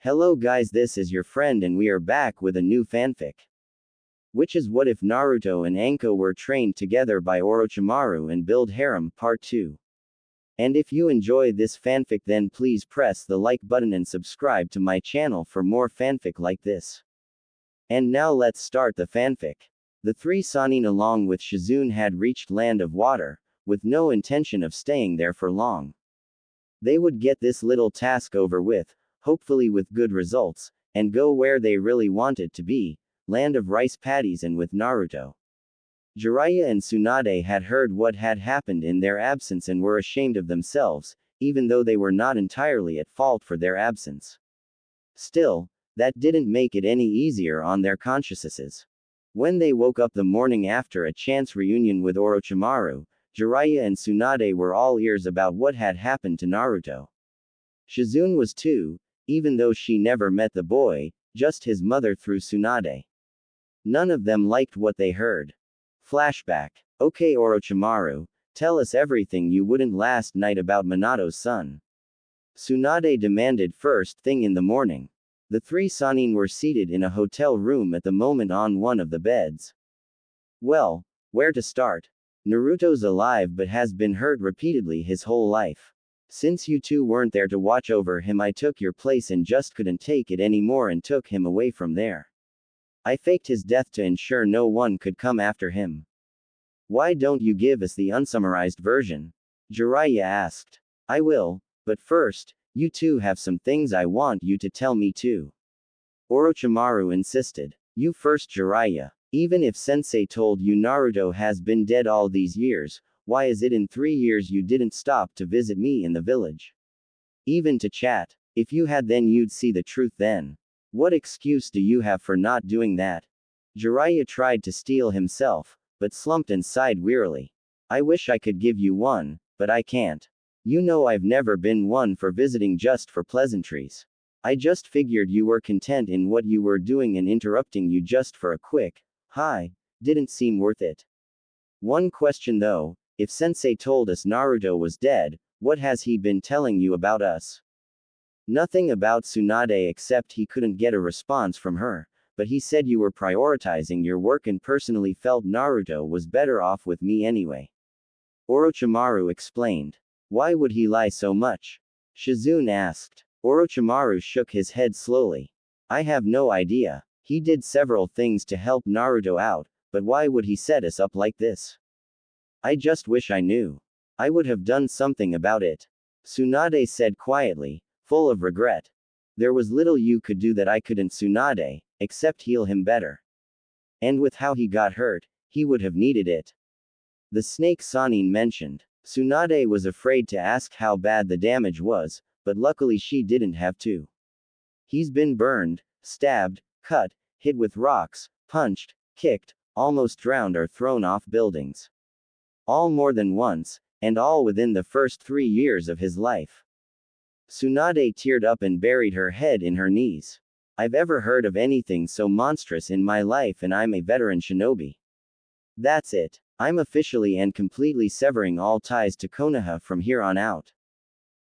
Hello guys, this is your friend and we are back with a new fanfic. Which is what if Naruto and Anko were trained together by Orochimaru and build harem, part 2. And if you enjoy this fanfic then please press the like button and subscribe to my channel for more fanfic like this. And now let's start the fanfic. The three Sannin along with Shizune had reached Land of Water, with no intention of staying there for long. They would get this little task over with, hopefully with good results, and go where they really wanted to be, Land of Rice Paddies and with Naruto. Jiraiya and Tsunade had heard what had happened in their absence and were ashamed of themselves, even though they were not entirely at fault for their absence. Still, that didn't make it any easier on their consciences. When they woke up the morning after a chance reunion with Orochimaru, Jiraiya and Tsunade were all ears about what had happened to Naruto. Shizune was too, even though she never met the boy, just his mother through Tsunade. None of them liked what they heard. Flashback. Okay Orochimaru, tell us everything you wouldn't last night about Minato's son. Tsunade demanded first thing in the morning. The three Sannin were seated in a hotel room at the moment on one of the beds. Well, where to start? Naruto's alive but has been hurt repeatedly his whole life. Since you two weren't there to watch over him, I took your place and just couldn't take it anymore and took him away from there. I faked his death to ensure no one could come after him. Why don't you give us the unsummarized version? Jiraiya asked. I will, but first, you two have some things I want you to tell me too. Orochimaru insisted. You first Jiraiya. Even if Sensei told you Naruto has been dead all these years, why is it in 3 years you didn't stop to visit me in the village? Even to chat. If you had then you'd see the truth then. What excuse do you have for not doing that? Jiraiya tried to steel himself, but slumped and sighed wearily. I wish I could give you one, but I can't. You know I've never been one for visiting just for pleasantries. I just figured you were content in what you were doing and interrupting you just for a quick hi didn't seem worth it. One question though, if Sensei told us Naruto was dead, what has he been telling you about us? Nothing about Tsunade except he couldn't get a response from her, but he said you were prioritizing your work and personally felt Naruto was better off with me anyway. Orochimaru explained. Why would he lie so much? Shizune asked. Orochimaru shook his head slowly. I have no idea. He did several things to help Naruto out, but why would he set us up like this? I just wish I knew. I would have done something about it. Tsunade said quietly, full of regret. There was little you could do that I couldn't Tsunade, except heal him better. And with how he got hurt, he would have needed it. The snake Sannin mentioned. Tsunade was afraid to ask how bad the damage was, but luckily she didn't have to. He's been burned, stabbed, cut, hit with rocks, punched, kicked, almost drowned or thrown off buildings. All more than once, and all within the first 3 years of his life. Tsunade teared up and buried her head in her knees. I've ever heard of anything so monstrous in my life and I'm a veteran shinobi. That's it. I'm officially and completely severing all ties to Konoha from here on out.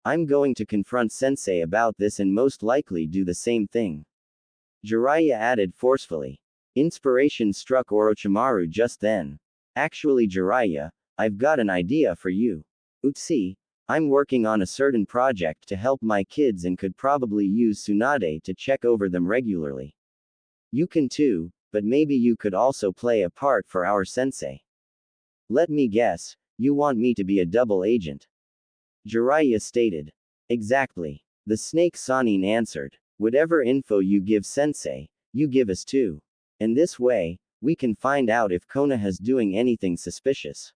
I'm going to confront Sensei about this and most likely do the same thing. Jiraiya added forcefully. Inspiration struck Orochimaru just then. Actually Jiraiya, I've got an idea for you. Utsi, I'm working on a certain project to help my kids and could probably use Tsunade to check over them regularly. You can too, but maybe you could also play a part for our sensei. Let me guess, you want me to be a double agent? Jiraiya stated. Exactly. The snake Sannin answered. Whatever info you give sensei, you give us too. And this way, we can find out if Konoha's doing anything suspicious.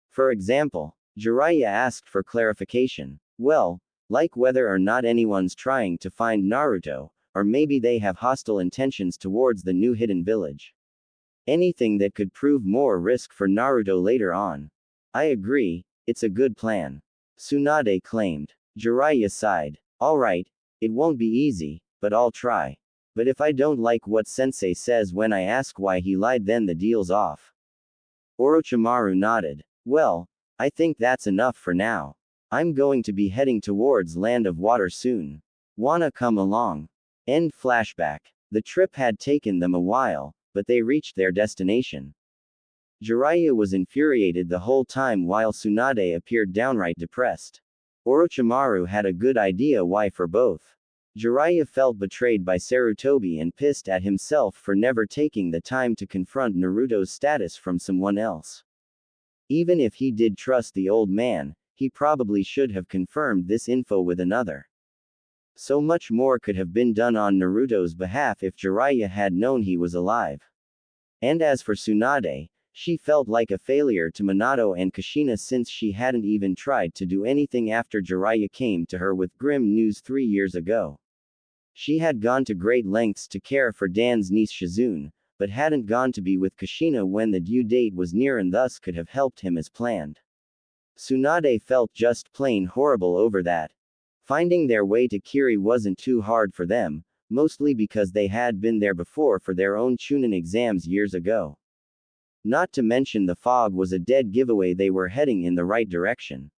For example, Jiraiya asked for clarification. Well, like whether or not anyone's trying to find Naruto, or maybe they have hostile intentions towards the new hidden village. Anything that could prove more risk for Naruto later on. I agree, it's a good plan. Tsunade claimed. Jiraiya sighed. Alright, it won't be easy, but I'll try. But if I don't like what Sensei says when I ask why he lied then the deal's off. Orochimaru nodded. Well, I think that's enough for now. I'm going to be heading towards Land of Water soon. Wanna come along? End flashback. The trip had taken them a while, but they reached their destination. Jiraiya was infuriated the whole time while Tsunade appeared downright depressed. Orochimaru had a good idea why for both. Jiraiya felt betrayed by Sarutobi and pissed at himself for never taking the time to confront Naruto's status from someone else. Even if he did trust the old man, he probably should have confirmed this info with another. So much more could have been done on Naruto's behalf if Jiraiya had known he was alive. And as for Tsunade, she felt like a failure to Minato and Kushina since she hadn't even tried to do anything after Jiraiya came to her with grim news 3 years ago. She had gone to great lengths to care for Dan's niece Shizune, but hadn't gone to be with Kushina when the due date was near and thus could have helped him as planned. Tsunade felt just plain horrible over that. Finding their way to Kiri wasn't too hard for them, mostly because they had been there before for their own Chunin exams years ago. Not to mention the fog was a dead giveaway they were heading in the right direction.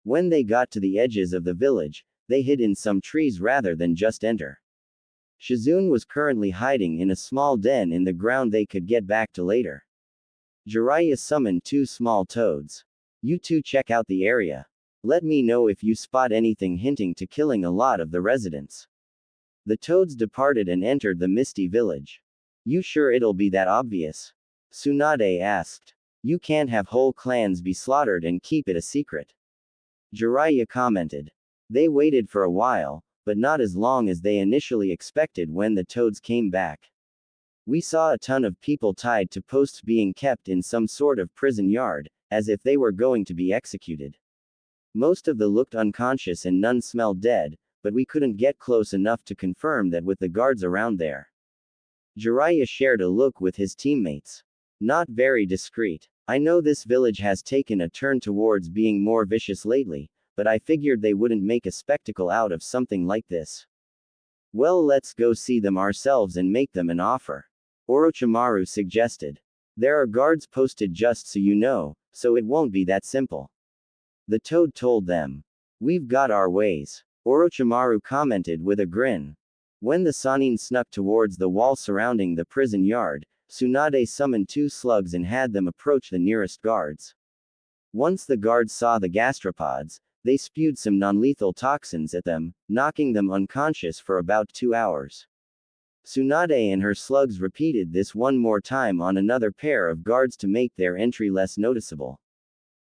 When they got to the edges of the village, they hid in some trees rather than just enter. Shizune was currently hiding in a small den in the ground they could get back to later. Jiraiya summoned 2 small toads. You two check out the area. Let me know if you spot anything hinting to killing a lot of the residents. The toads departed and entered the misty village. You sure it'll be that obvious? Tsunade asked. You can't have whole clans be slaughtered and keep it a secret. Jiraiya commented. They waited for a while, but not as long as they initially expected when the toads came back. We saw a ton of people tied to posts being kept in some sort of prison yard, as if they were going to be executed. Most of them looked unconscious and none smelled dead, but we couldn't get close enough to confirm that with the guards around there. Jiraiya shared a look with his teammates. Not very discreet. I know this village has taken a turn towards being more vicious lately, but I figured they wouldn't make a spectacle out of something like this. Well, let's go see them ourselves and make them an offer. Orochimaru suggested. There are guards posted just so you know, so it won't be that simple. The toad told them. We've got our ways. Orochimaru commented with a grin. When the Sannin snuck towards the wall surrounding the prison yard, Tsunade summoned 2 slugs and had them approach the nearest guards. Once the guards saw the gastropods, they spewed some non-lethal toxins at them, knocking them unconscious for about 2 hours. Tsunade and her slugs repeated this one more time on another pair of guards to make their entry less noticeable.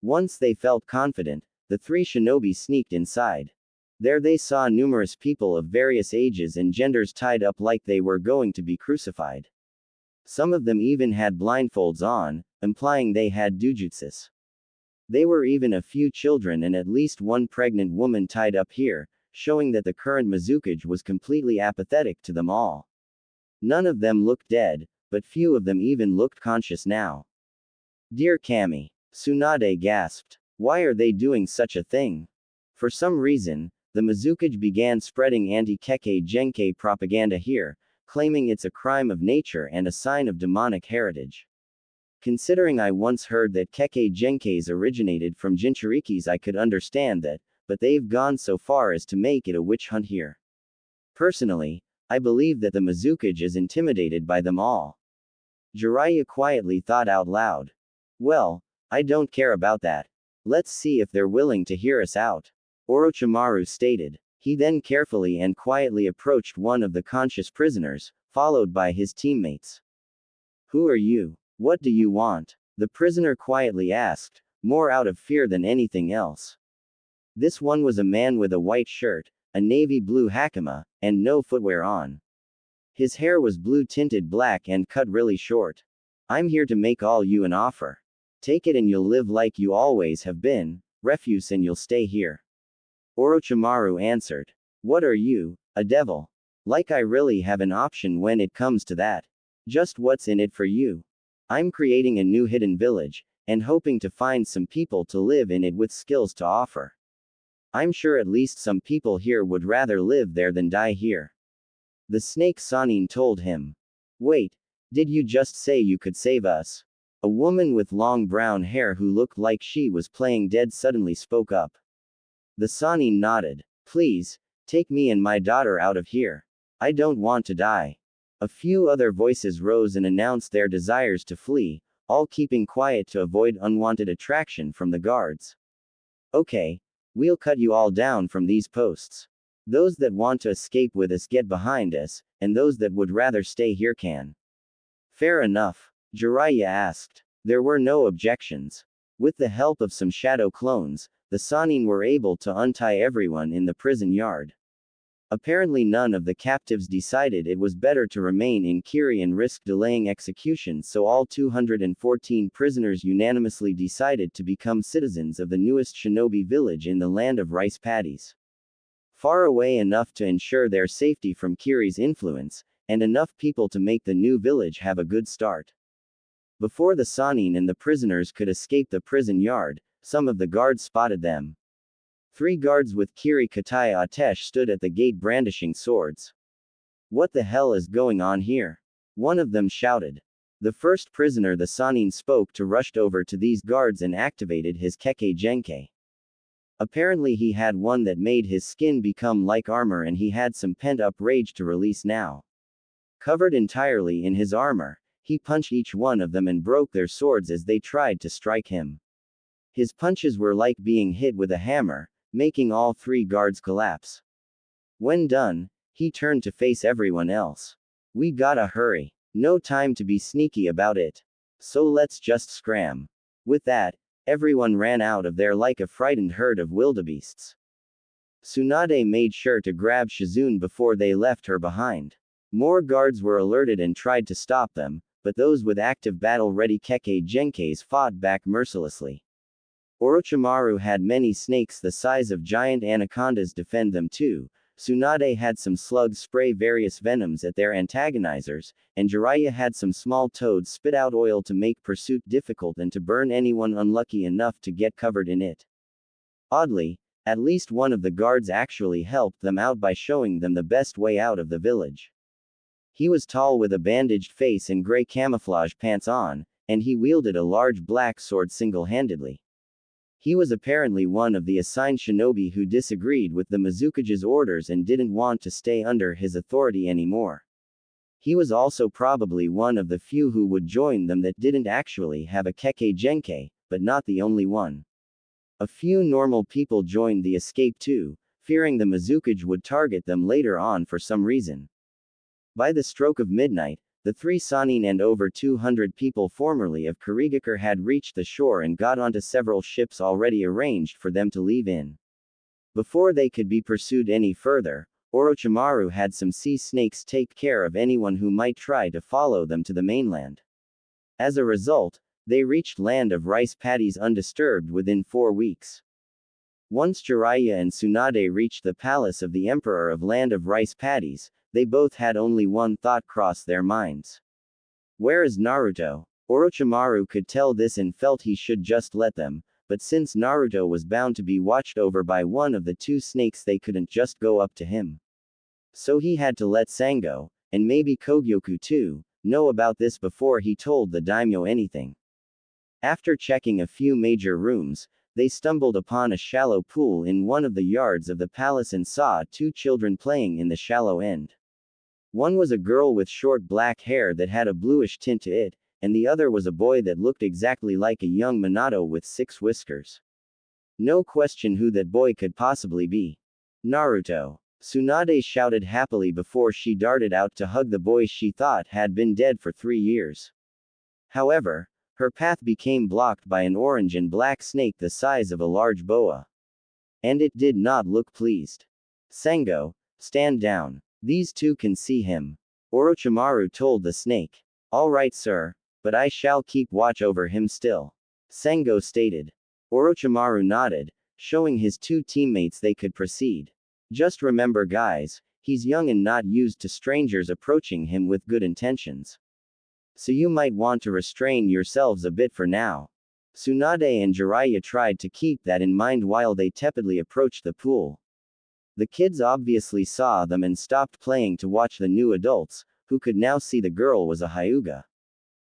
Once they felt confident, the 3 shinobi sneaked inside. There they saw numerous people of various ages and genders tied up like they were going to be crucified. Some of them even had blindfolds on, implying they had dojutsus. There were even a few children and at least one pregnant woman tied up here, showing that the current Mizukage was completely apathetic to them all. None of them looked dead, but few of them even looked conscious now. Dear Kami, Tsunade gasped. Why are they doing such a thing? For some reason, the Mizukage began spreading anti-Kekkei Genkai propaganda here, claiming it's a crime of nature and a sign of demonic heritage. Considering I once heard that Kekkei Genkais originated from Jinchurikis, I could understand that, but they've gone so far as to make it a witch hunt here. Personally, I believe that the Mizukage is intimidated by them all. Jiraiya quietly thought out loud. Well, I don't care about that. Let's see if they're willing to hear us out. Orochimaru stated. He then carefully and quietly approached one of the conscious prisoners, followed by his teammates. Who are you? What do you want? The prisoner quietly asked, more out of fear than anything else. This one was a man with a white shirt, a navy blue hakama, and no footwear on. His hair was blue tinted black and cut really short. I'm here to make all you an offer. Take it and you'll live like you always have been, refuse and you'll stay here. Orochimaru answered. What are you, a devil? Like I really have an option when it comes to that. Just what's in it for you? I'm creating a new hidden village, and hoping to find some people to live in it with skills to offer. I'm sure at least some people here would rather live there than die here. The snake Sannin told him. Wait, did you just say you could save us? A woman with long brown hair who looked like she was playing dead suddenly spoke up. The Sannin nodded. Please, Take me and my daughter out of here. I don't want to die. A few other voices rose and announced their desires to flee, all keeping quiet to avoid unwanted attraction from the guards. Okay, we'll cut you all down from these posts. Those that want to escape with us get behind us, and those that would rather stay here can. Fair enough, Jiraiya asked. There were no objections. With the help of some shadow clones, the Sannin were able to untie everyone in the prison yard. Apparently none of the captives decided it was better to remain in Kiri and risk delaying execution, so all 214 prisoners unanimously decided to become citizens of the newest shinobi village in the land of rice paddies. Far away enough to ensure their safety from Kiri's influence, and enough people to make the new village have a good start. Before the Sannin and the prisoners could escape the prison yard, some of the guards spotted them. 3 guards with Kiri Kataya Atesh stood at the gate brandishing swords. What the hell is going on here? One of them shouted. The first prisoner the Sannin spoke to rushed over to these guards and activated his Kekkei Genkai. Apparently he had one that made his skin become like armor, and he had some pent-up rage to release now. Covered entirely in his armor, he punched each one of them and broke their swords as they tried to strike him. His punches were like being hit with a hammer, making all 3 guards collapse. When done, he turned to face everyone else. We gotta hurry. No time to be sneaky about it. So let's just scram. With that, everyone ran out of there like a frightened herd of wildebeests. Tsunade made sure to grab Shizune before they left her behind. More guards were alerted and tried to stop them, but those with active battle-ready Kekkei Genkais fought back mercilessly. Orochimaru had many snakes the size of giant anacondas defend them too. Tsunade had some slugs spray various venoms at their antagonizers, and Jiraiya had some small toads spit out oil to make pursuit difficult and to burn anyone unlucky enough to get covered in it. Oddly, at least one of the guards actually helped them out by showing them the best way out of the village. He was tall with a bandaged face and gray camouflage pants on, and he wielded a large black sword single-handedly. He was apparently one of the assigned shinobi who disagreed with the Mizukage's orders and didn't want to stay under his authority anymore. He was also probably one of the few who would join them that didn't actually have a Kekkei Genkai, but not the only one. A few normal people joined the escape too, fearing the Mizukage would target them later on for some reason. By the stroke of midnight, the 3 Sannin and over 200 people formerly of Kirigakure had reached the shore and got onto several ships already arranged for them to leave in. Before they could be pursued any further, Orochimaru had some sea snakes take care of anyone who might try to follow them to the mainland. As a result, they reached land of rice paddies undisturbed within 4 weeks. Once Jiraiya and Tsunade reached the palace of the Emperor of Land of Rice Paddies, they both had only one thought cross their minds. Where is Naruto? Orochimaru could tell this and felt he should just let them, but since Naruto was bound to be watched over by one of the 2 snakes, they couldn't just go up to him. So he had to let Sango, and maybe Kogyoku too, know about this before he told the daimyo anything. After checking a few major rooms, they stumbled upon a shallow pool in one of the yards of the palace and saw 2 children playing in the shallow end. One was a girl with short black hair that had a bluish tint to it, and the other was a boy that looked exactly like a young Minato with 6 whiskers. No question who that boy could possibly be. Naruto. Tsunade shouted happily before she darted out to hug the boy she thought had been dead for 3 years. However, her path became blocked by an orange and black snake the size of a large boa. And it did not look pleased. Sango, stand down. These 2 can see him. Orochimaru told the snake. All right, sir, but I shall keep watch over him still. Sango stated. Orochimaru nodded, showing his 2 teammates they could proceed. Just remember, guys, he's young and not used to strangers approaching him with good intentions. So you might want to restrain yourselves a bit for now. Tsunade and Jiraiya tried to keep that in mind while they tepidly approached the pool. The kids obviously saw them and stopped playing to watch the new adults, who could now see the girl was a Hyuga.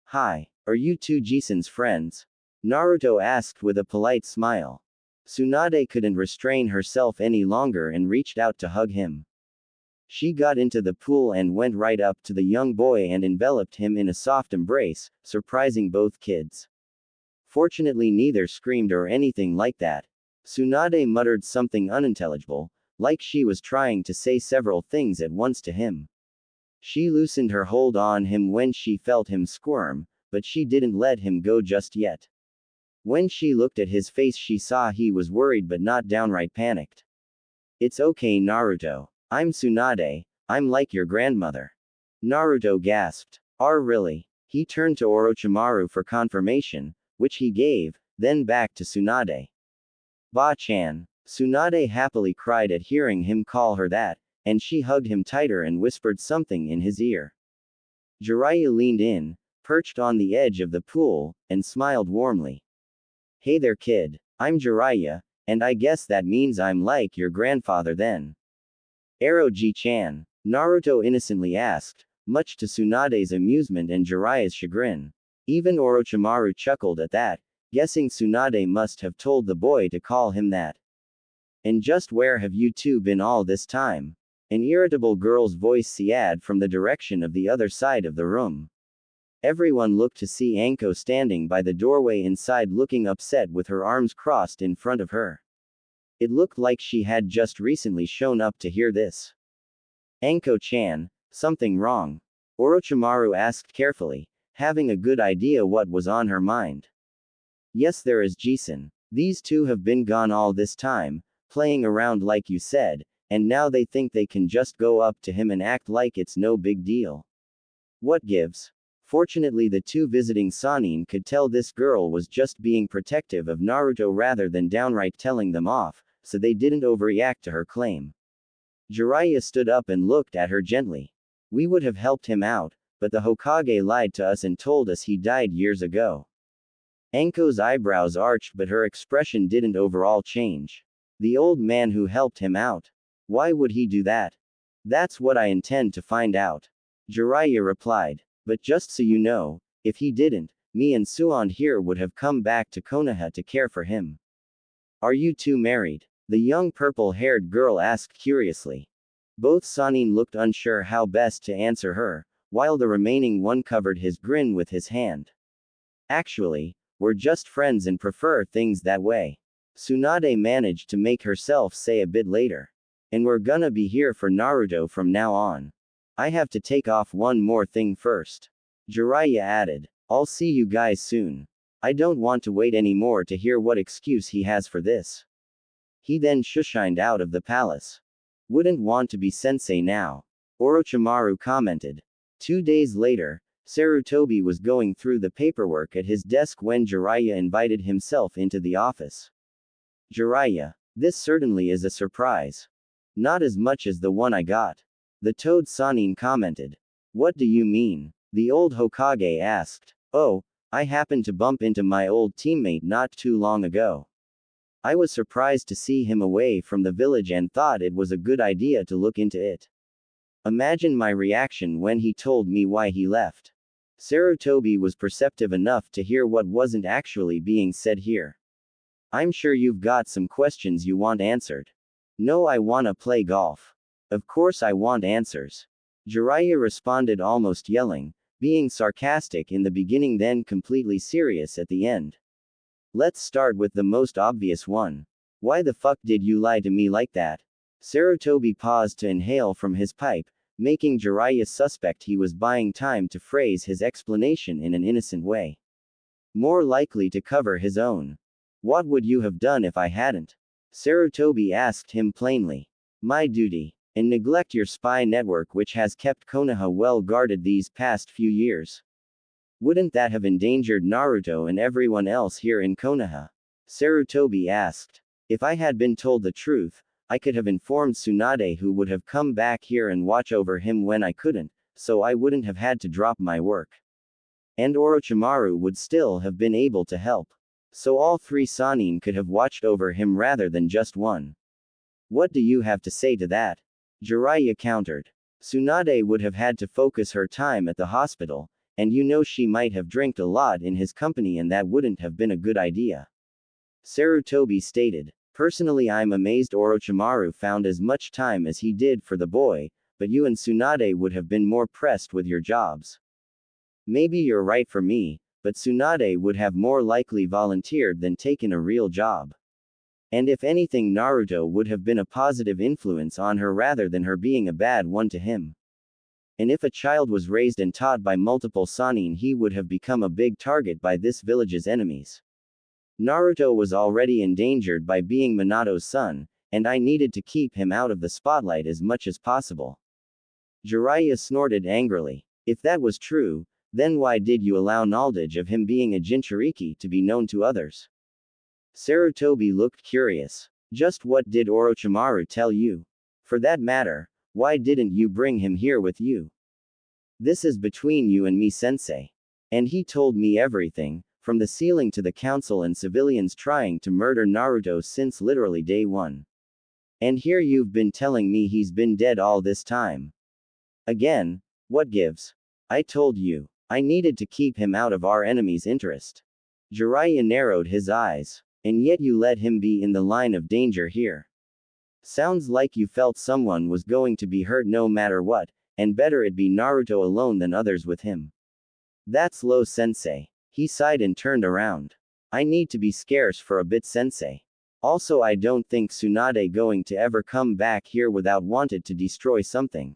Hi, are you 2 Jisen's friends? Naruto asked with a polite smile. Tsunade couldn't restrain herself any longer and reached out to hug him. She got into the pool and went right up to the young boy and enveloped him in a soft embrace, surprising both kids. Fortunately, neither screamed or anything like that. Tsunade muttered something unintelligible, like she was trying to say several things at once to him. She loosened her hold on him when she felt him squirm, but she didn't let him go just yet. When she looked at his face, she saw he was worried but not downright panicked. "It's okay, Naruto. I'm Tsunade. I'm like your grandmother." Naruto gasped. Really?" He turned to Orochimaru for confirmation, which he gave, then back to Tsunade. "Ba-chan." Tsunade happily cried at hearing him call her that, and she hugged him tighter and whispered something in his ear. Jiraiya leaned in, perched on the edge of the pool, and smiled warmly. "Hey there, kid. I'm Jiraiya, and I guess that means I'm like your grandfather then." "Orochi-chan?" Naruto innocently asked, much to Tsunade's amusement and Jiraiya's chagrin. Even Orochimaru chuckled at that, guessing Tsunade must have told the boy to call him that. "And just where have you two been all this time?" An irritable girl's voice said from the direction of the other side of the room. Everyone looked to see Anko standing by the doorway inside, looking upset with her arms crossed in front of her. It looked like she had just recently shown up to hear this. "Anko-chan, something wrong?" Orochimaru asked carefully, having a good idea what was on her mind. "Yes, there is, Jisun. These two have been gone all this time, playing around like you said, and now they think they can just go up to him and act like it's no big deal. What gives?" Fortunately, the two visiting Sannin could tell this girl was just being protective of Naruto rather than downright telling them off, so they didn't overreact to her claim. Jiraiya stood up and looked at her gently. "We would have helped him out, but the Hokage lied to us and told us he died years ago." Anko's eyebrows arched, but her expression didn't overall change. "The old man who helped him out? Why would he do that?" "That's what I intend to find out," Jiraiya replied. "But just so you know, if he didn't, me and Suan here would have come back to Konoha to care for him." "Are you two married?" the young purple-haired girl asked curiously. Both Sannin looked unsure how best to answer her, while the remaining one covered his grin with his hand. "Actually, we're just friends and prefer things that way," Tsunade managed to make herself say a bit later. "And we're gonna be here for Naruto from now on. I have to take off one more thing first," Jiraiya added. "I'll see you guys soon. I don't want to wait anymore to hear what excuse he has for this." He then shushined out of the palace. "Wouldn't want to be sensei now," Orochimaru commented. 2 days later, Sarutobi was going through the paperwork at his desk when Jiraiya invited himself into the office. "Jiraiya, this certainly is a surprise. Not as much as the one I got," the Toad Sannin commented. "What do you mean?" the old Hokage asked. "Oh, I happened to bump into my old teammate not too long ago. I was surprised to see him away from the village and thought it was a good idea to look into it. Imagine my reaction when he told me why he left." Sarutobi was perceptive enough to hear what wasn't actually being said here. "I'm sure you've got some questions you want answered." "No, I wanna play golf." "Of course I want answers," Jiraiya responded, almost yelling, being sarcastic in the beginning then completely serious at the end. "Let's start with the most obvious one. Why the fuck did you lie to me like that?" Sarutobi paused to inhale from his pipe, making Jiraiya suspect he was buying time to phrase his explanation in an innocent way. More likely to cover his own. "What would you have done if I hadn't?" Sarutobi asked him plainly. "My duty. And neglect your spy network which has kept Konoha well guarded these past few years. Wouldn't that have endangered Naruto and everyone else here in Konoha?" Sarutobi asked. "If I had been told the truth, I could have informed Tsunade, who would have come back here and watch over him when I couldn't, so I wouldn't have had to drop my work. And Orochimaru would still have been able to help. So all three Sannin could have watched over him rather than just one. What do you have to say to that?" Jiraiya countered. "Tsunade would have had to focus her time at the hospital, and you know she might have drank a lot in his company and that wouldn't have been a good idea," Sarutobi stated. Personally, I'm amazed Orochimaru found as much time as he did for the boy, but you and Tsunade would have been more pressed with your jobs. Maybe you're right for me, but Tsunade would have more likely volunteered than taken a real job. And if anything, Naruto would have been a positive influence on her rather than her being a bad one to him. And if a child was raised and taught by multiple Sannin, he would have become a big target by this village's enemies. Naruto was already endangered by being Minato's son, and I needed to keep him out of the spotlight as much as possible. Jiraiya snorted angrily. If that was true, then why did you allow knowledge of him being a Jinchuriki to be known to others? Sarutobi looked curious. Just what did Orochimaru tell you? For that matter, why didn't you bring him here with you? This is between you and me, sensei. And he told me everything, from the ceiling to the council and civilians trying to murder Naruto since literally day one. And here you've been telling me he's been dead all this time. Again, what gives? I told you, I needed to keep him out of our enemy's interest. Jiraiya narrowed his eyes. And yet you let him be in the line of danger here. Sounds like you felt someone was going to be hurt no matter what, and better it be Naruto alone than others with him. That's low, sensei. He sighed and turned around. I need to be scarce for a bit, sensei. Also, I don't think Tsunade going to ever come back here without wanted to destroy something.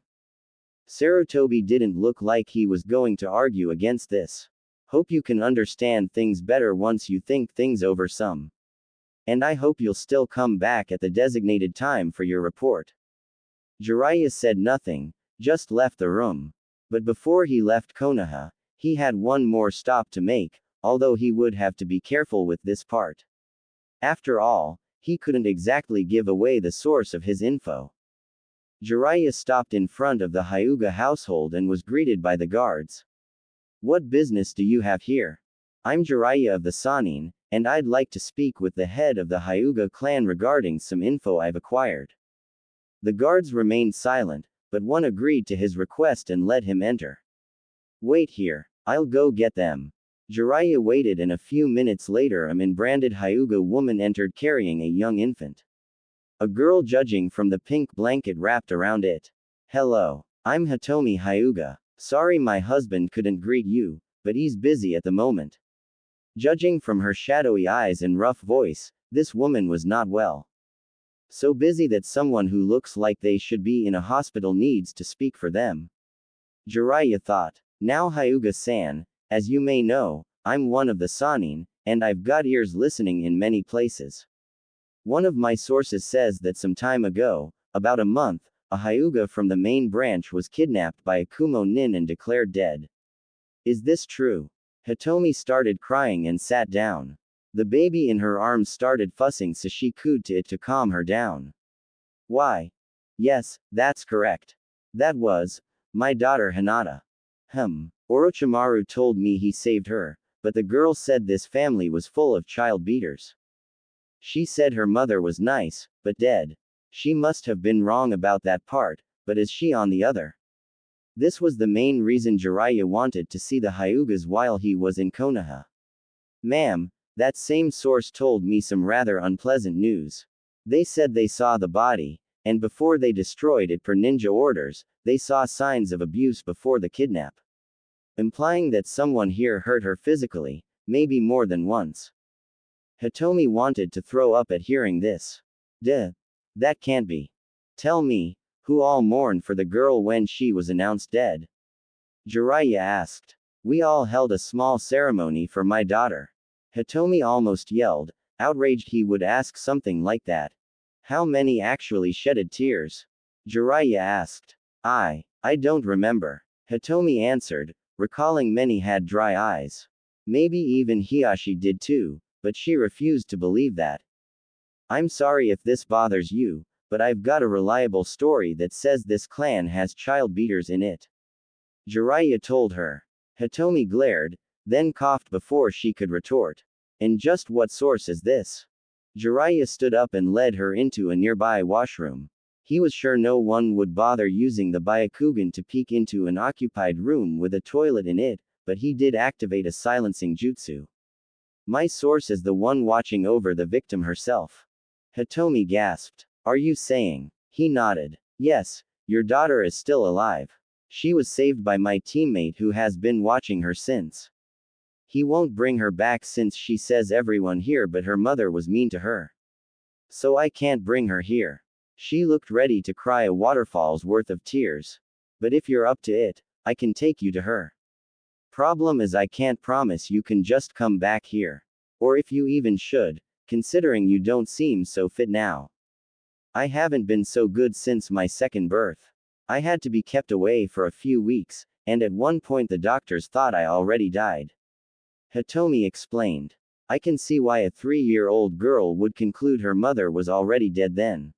Sarutobi didn't look like he was going to argue against this. Hope you can understand things better once you think things over some. And I hope you'll still come back at the designated time for your report. Jiraiya said nothing, just left the room. But before he left Konoha, he had one more stop to make, although he would have to be careful with this part. After all, he couldn't exactly give away the source of his info. Jiraiya stopped in front of the Hyuga household and was greeted by the guards. What business do you have here? I'm Jiraiya of the Sannin, and I'd like to speak with the head of the Hyuga clan regarding some info I've acquired. The guards remained silent, but one agreed to his request and let him enter. Wait here, I'll go get them. Jiraiya waited, and a few minutes later a branded Hyuga woman entered carrying a young infant. A girl, judging from the pink blanket wrapped around it. Hello, I'm Hitomi Hyuga. Sorry my husband couldn't greet you, but he's busy at the moment. Judging from her shadowy eyes and rough voice, this woman was not well. So busy that someone who looks like they should be in a hospital needs to speak for them. Jiraiya thought. Now Hyuga-san, as you may know, I'm one of the Sannin, and I've got ears listening in many places. One of my sources says that some time ago, about a month, a Hyuga from the main branch was kidnapped by a Kumo nin and declared dead. Is this true? Hitomi started crying and sat down. The baby in her arms started fussing, so she cooed to it to calm her down. Why? Yes, that's correct. That was my daughter Hinata. Orochimaru told me he saved her, but the girl said this family was full of child beaters. She said her mother was nice, but dead. She must have been wrong about that part, but is she on the other? This was the main reason Jiraiya wanted to see the Hyugas while he was in Konoha. Ma'am, that same source told me some rather unpleasant news. They said they saw the body, and before they destroyed it per ninja orders, they saw signs of abuse before the kidnap. Implying that someone here hurt her physically, maybe more than once. Hitomi wanted to throw up at hearing this. Duh. That can't be. Tell me, who all mourned for the girl when she was announced dead? Jiraiya asked. We all held a small ceremony for my daughter. Hitomi almost yelled, outraged he would ask something like that. How many actually shedded tears? Jiraiya asked. I don't remember. Hitomi answered, recalling many had dry eyes. Maybe even Hiashi did too, but she refused to believe that. I'm sorry if this bothers you, but I've got a reliable story that says this clan has child beaters in it. Jiraiya told her. Hitomi glared, then coughed before she could retort. And just what source is this? Jiraiya stood up and led her into a nearby washroom. He was sure no one would bother using the Byakugan to peek into an occupied room with a toilet in it, but he did activate a silencing jutsu. My source is the one watching over the victim herself. Hitomi gasped. Are you saying? He nodded. Yes, your daughter is still alive. She was saved by my teammate who has been watching her since. He won't bring her back since she says everyone here but her mother was mean to her. So I can't bring her here. She looked ready to cry a waterfall's worth of tears. But if you're up to it, I can take you to her. Problem is I can't promise you can just come back here. Or if you even should, considering you don't seem so fit now. I haven't been so good since my second birth. I had to be kept away for a few weeks, and at one point the doctors thought I already died. Hitomi explained. I can see why a 3-year-old girl would conclude her mother was already dead then.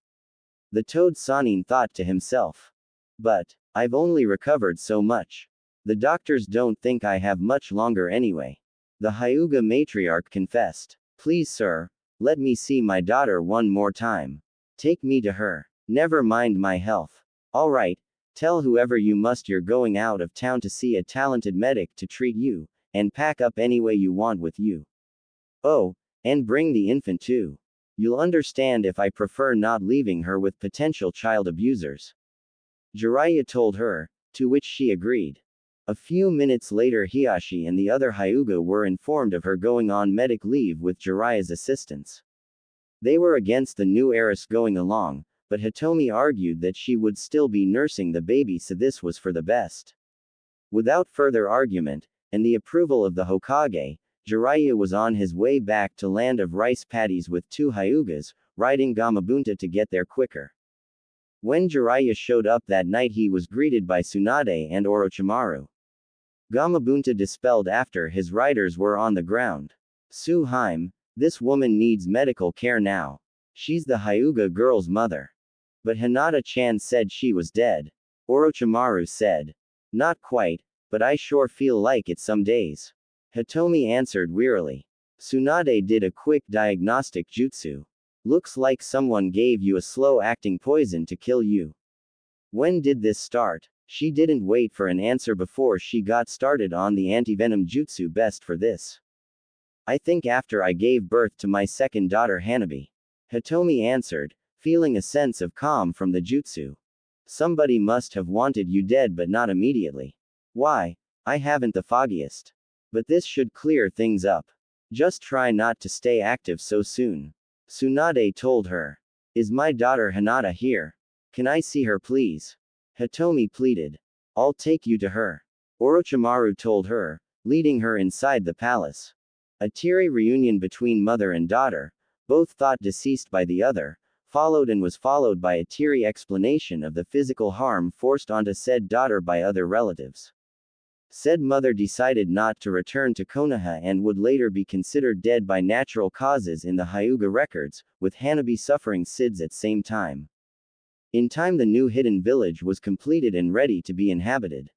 The toad Sanin thought to himself. But, I've only recovered so much. The doctors don't think I have much longer anyway. The Hyuga matriarch confessed. Please sir, let me see my daughter one more time. Take me to her. Never mind my health. Alright, tell whoever you must you're going out of town to see a talented medic to treat you, and pack up any way you want with you. Oh, and bring the infant too. You'll understand if I prefer not leaving her with potential child abusers. Jiraiya told her, to which she agreed. A few minutes later Hiashi and the other Hyuga were informed of her going on medic leave with Jiraiya's assistance. They were against the new heiress going along, but Hitomi argued that she would still be nursing the baby so this was for the best. Without further argument, and the approval of the Hokage, Jiraiya was on his way back to Land of Rice Paddies with 2 Hyugas, riding Gamabunta to get there quicker. When Jiraiya showed up that night he was greeted by Tsunade and Orochimaru. Gamabunta dispelled after his riders were on the ground. Suheim, this woman needs medical care now. She's the Hyuga girl's mother. But Hinata-chan said she was dead. Orochimaru said. Not quite, but I sure feel like it some days. Hitomi answered wearily. Tsunade did a quick diagnostic jutsu. Looks like someone gave you a slow-acting poison to kill you. When did this start? She didn't wait for an answer before she got started on the anti-venom jutsu best for this. I think after I gave birth to my second daughter Hanabi. Hitomi answered, feeling a sense of calm from the jutsu. Somebody must have wanted you dead but not immediately. Why? I haven't the foggiest. But this should clear things up. Just try not to stay active so soon. Tsunade told her. Is my daughter Hinata here? Can I see her please? Hitomi pleaded. I'll take you to her. Orochimaru told her, leading her inside the palace. A teary reunion between mother and daughter, both thought deceased by the other, followed and was followed by a teary explanation of the physical harm forced onto said daughter by other relatives. Said mother decided not to return to Konoha and would later be considered dead by natural causes in the Hyuga records, with Hanabi suffering SIDS at same time. In time the new hidden village was completed and ready to be inhabited.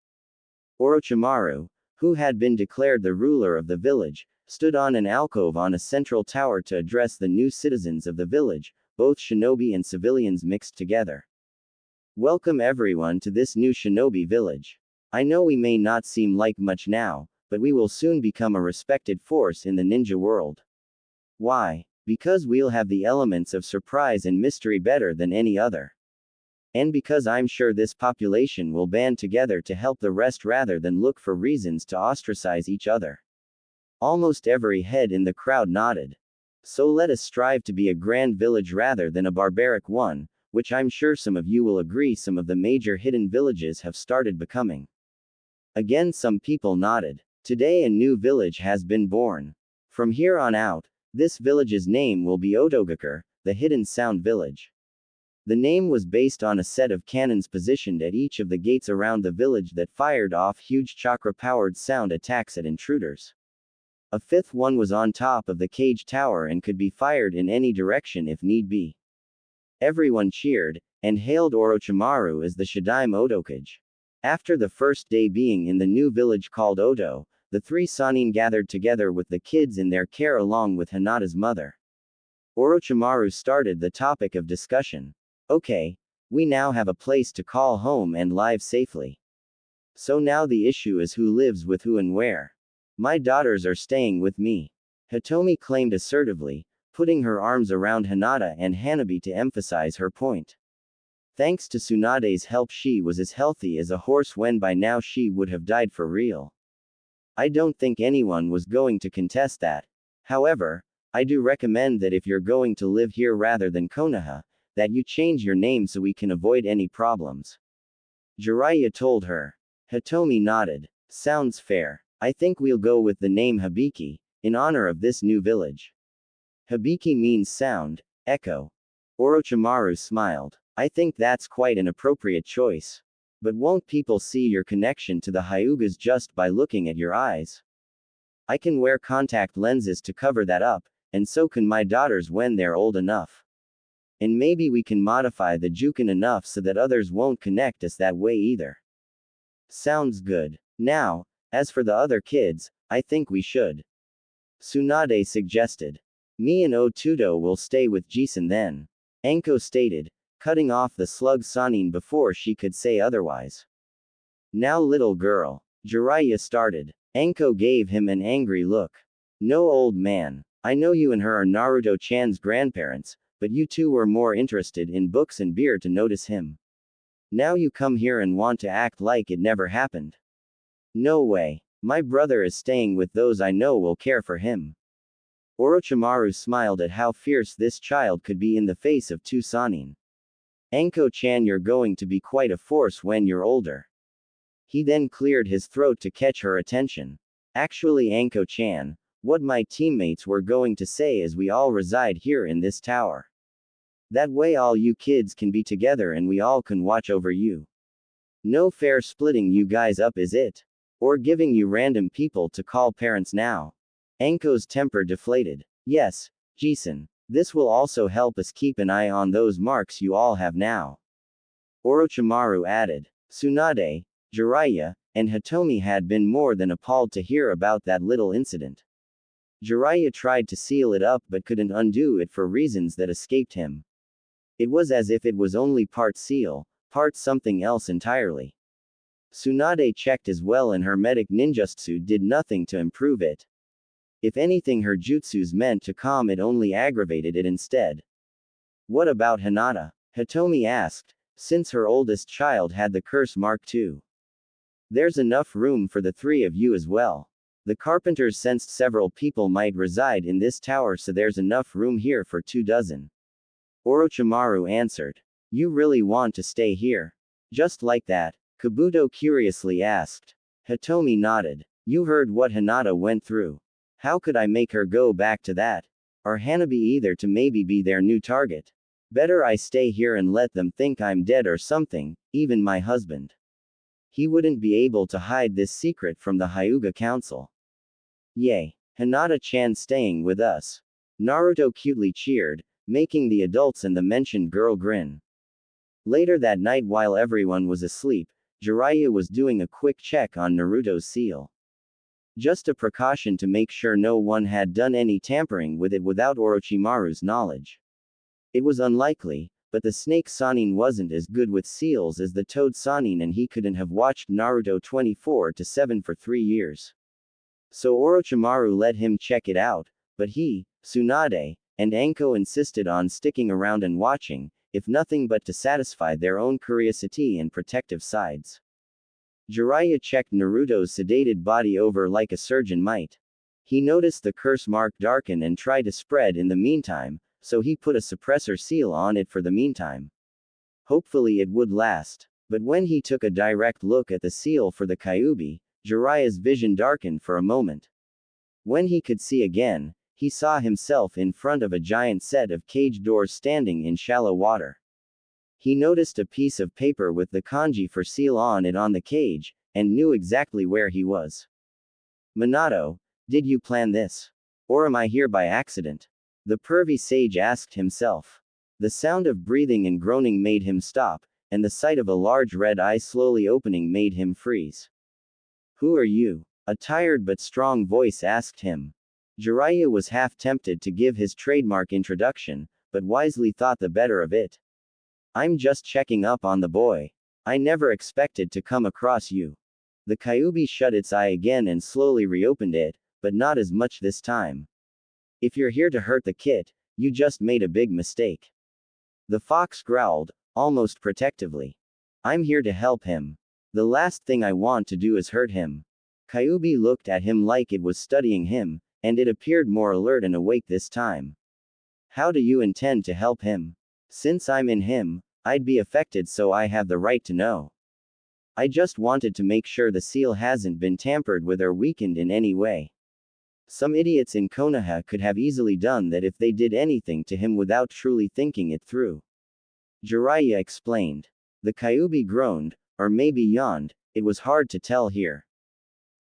Orochimaru, who had been declared the ruler of the village, stood on an alcove on a central tower to address the new citizens of the village, both shinobi and civilians mixed together. Welcome everyone to this new shinobi village. I know we may not seem like much now, but we will soon become a respected force in the ninja world. Why? Because we'll have the elements of surprise and mystery better than any other. And because I'm sure this population will band together to help the rest rather than look for reasons to ostracize each other. Almost every head in the crowd nodded. So let us strive to be a grand village rather than a barbaric one, which I'm sure some of you will agree some of the major hidden villages have started becoming. Again some people nodded. Today a new village has been born. From here on out, this village's name will be Otogakure, the Hidden Sound Village. The name was based on a set of cannons positioned at each of the gates around the village that fired off huge chakra-powered sound attacks at intruders. A fifth one was on top of the cage tower and could be fired in any direction if need be. Everyone cheered, and hailed Orochimaru as the Shadaime Otokage. After the first day being in the new village called Oto, the 3 Sannin gathered together with the kids in their care along with Hinata's mother. Orochimaru started the topic of discussion. Okay, we now have a place to call home and live safely. So now the issue is who lives with who and where. My daughters are staying with me. Hitomi claimed assertively, putting her arms around Hinata and Hanabi to emphasize her point. Thanks to Tsunade's help, she was as healthy as a horse when by now she would have died for real. I don't think anyone was going to contest that. However, I do recommend that if you're going to live here rather than Konoha, that you change your name so we can avoid any problems. Jiraiya told her. Hitomi nodded. Sounds fair. I think we'll go with the name Hibiki, in honor of this new village. Hibiki means sound, echo. Orochimaru smiled. I think that's quite an appropriate choice. But won't people see your connection to the Hyugas just by looking at your eyes? I can wear contact lenses to cover that up, and so can my daughters when they're old enough. And maybe we can modify the Jukin enough so that others won't connect us that way either. Sounds good. Now, as for the other kids, I think we should. Tsunade suggested. Me and Otudo will stay with Jisen then. Anko stated, cutting off the slug Sanin before she could say otherwise. Now little girl. Jiraiya started. Anko gave him an angry look. No old man. I know you and her are Naruto-chan's grandparents, but you two were more interested in books and beer to notice him. Now you come here and want to act like it never happened. No way. My brother is staying with those I know will care for him. Orochimaru smiled at how fierce this child could be in the face of two Sanin. Anko-chan, you're going to be quite a force when you're older. He then cleared his throat to catch her attention. Actually, Anko-chan, what my teammates were going to say is we all reside here in this tower. That way all you kids can be together and we all can watch over you. No fair splitting you guys up, is it? Or giving you random people to call parents now. Anko's temper deflated. Yes, Jisen. This will also help us keep an eye on those marks you all have now. Orochimaru added. Tsunade, Jiraiya, and Hitomi had been more than appalled to hear about that little incident. Jiraiya tried to seal it up but couldn't undo it for reasons that escaped him. It was as if it was only part seal, part something else entirely. Tsunade checked as well and her medic ninjutsu did nothing to improve it. If anything, her jutsus meant to calm it only aggravated it instead. What about Hinata? Hitomi asked, since her oldest child had the curse mark too. There's enough room for the three of you as well. The carpenters sensed several people might reside in this tower, so there's enough room here for 24. Orochimaru answered. You really want to stay here? Just like that? Kabuto curiously asked. Hitomi nodded. You heard what Hinata went through. How could I make her go back to that? Or Hanabi either, to maybe be their new target? Better I stay here and let them think I'm dead or something, even my husband. He wouldn't be able to hide this secret from the Hyuga Council. Yay. Hinata-chan staying with us. Naruto cutely cheered, making the adults and the mentioned girl grin. Later that night, while everyone was asleep, Jiraiya was doing a quick check on Naruto's seal. Just a precaution to make sure no one had done any tampering with it without Orochimaru's knowledge. It was unlikely, but the snake Sanin wasn't as good with seals as the toad Sanin, and he couldn't have watched Naruto 24/7 for 3 years. So Orochimaru let him check it out, but he, Tsunade, and Anko insisted on sticking around and watching, if nothing but to satisfy their own curiosity and protective sides. Jiraiya checked Naruto's sedated body over like a surgeon might. He noticed the curse mark darken and try to spread in the meantime, so he put a suppressor seal on it for the meantime. Hopefully it would last. But when he took a direct look at the seal for the Kyuubi, Jiraiya's vision darkened for a moment. When he could see again, he saw himself in front of a giant set of cage doors standing in shallow water. He noticed a piece of paper with the kanji for seal on it on the cage, and knew exactly where he was. Minato, did you plan this? Or am I here by accident? The pervy sage asked himself. The sound of breathing and groaning made him stop, and the sight of a large red eye slowly opening made him freeze. Who are you? A tired but strong voice asked him. Jiraiya was half tempted to give his trademark introduction, but wisely thought the better of it. I'm just checking up on the boy. I never expected to come across you. The Kyuubi shut its eye again and slowly reopened it, but not as much this time. If you're here to hurt the kid, You just made a big mistake. The fox growled, almost protectively. I'm here to help him. The last thing I want to do is hurt him. Kyuubi looked at him like it was studying him, and it appeared more alert and awake this time. How do you intend to help him? Since I'm in him, I'd be affected, so I have the right to know. I just wanted to make sure the seal hasn't been tampered with or weakened in any way. Some idiots in Konoha could have easily done that if they did anything to him without truly thinking it through. Jiraiya explained. The Kyuubi groaned, or maybe yawned, it was hard to tell here.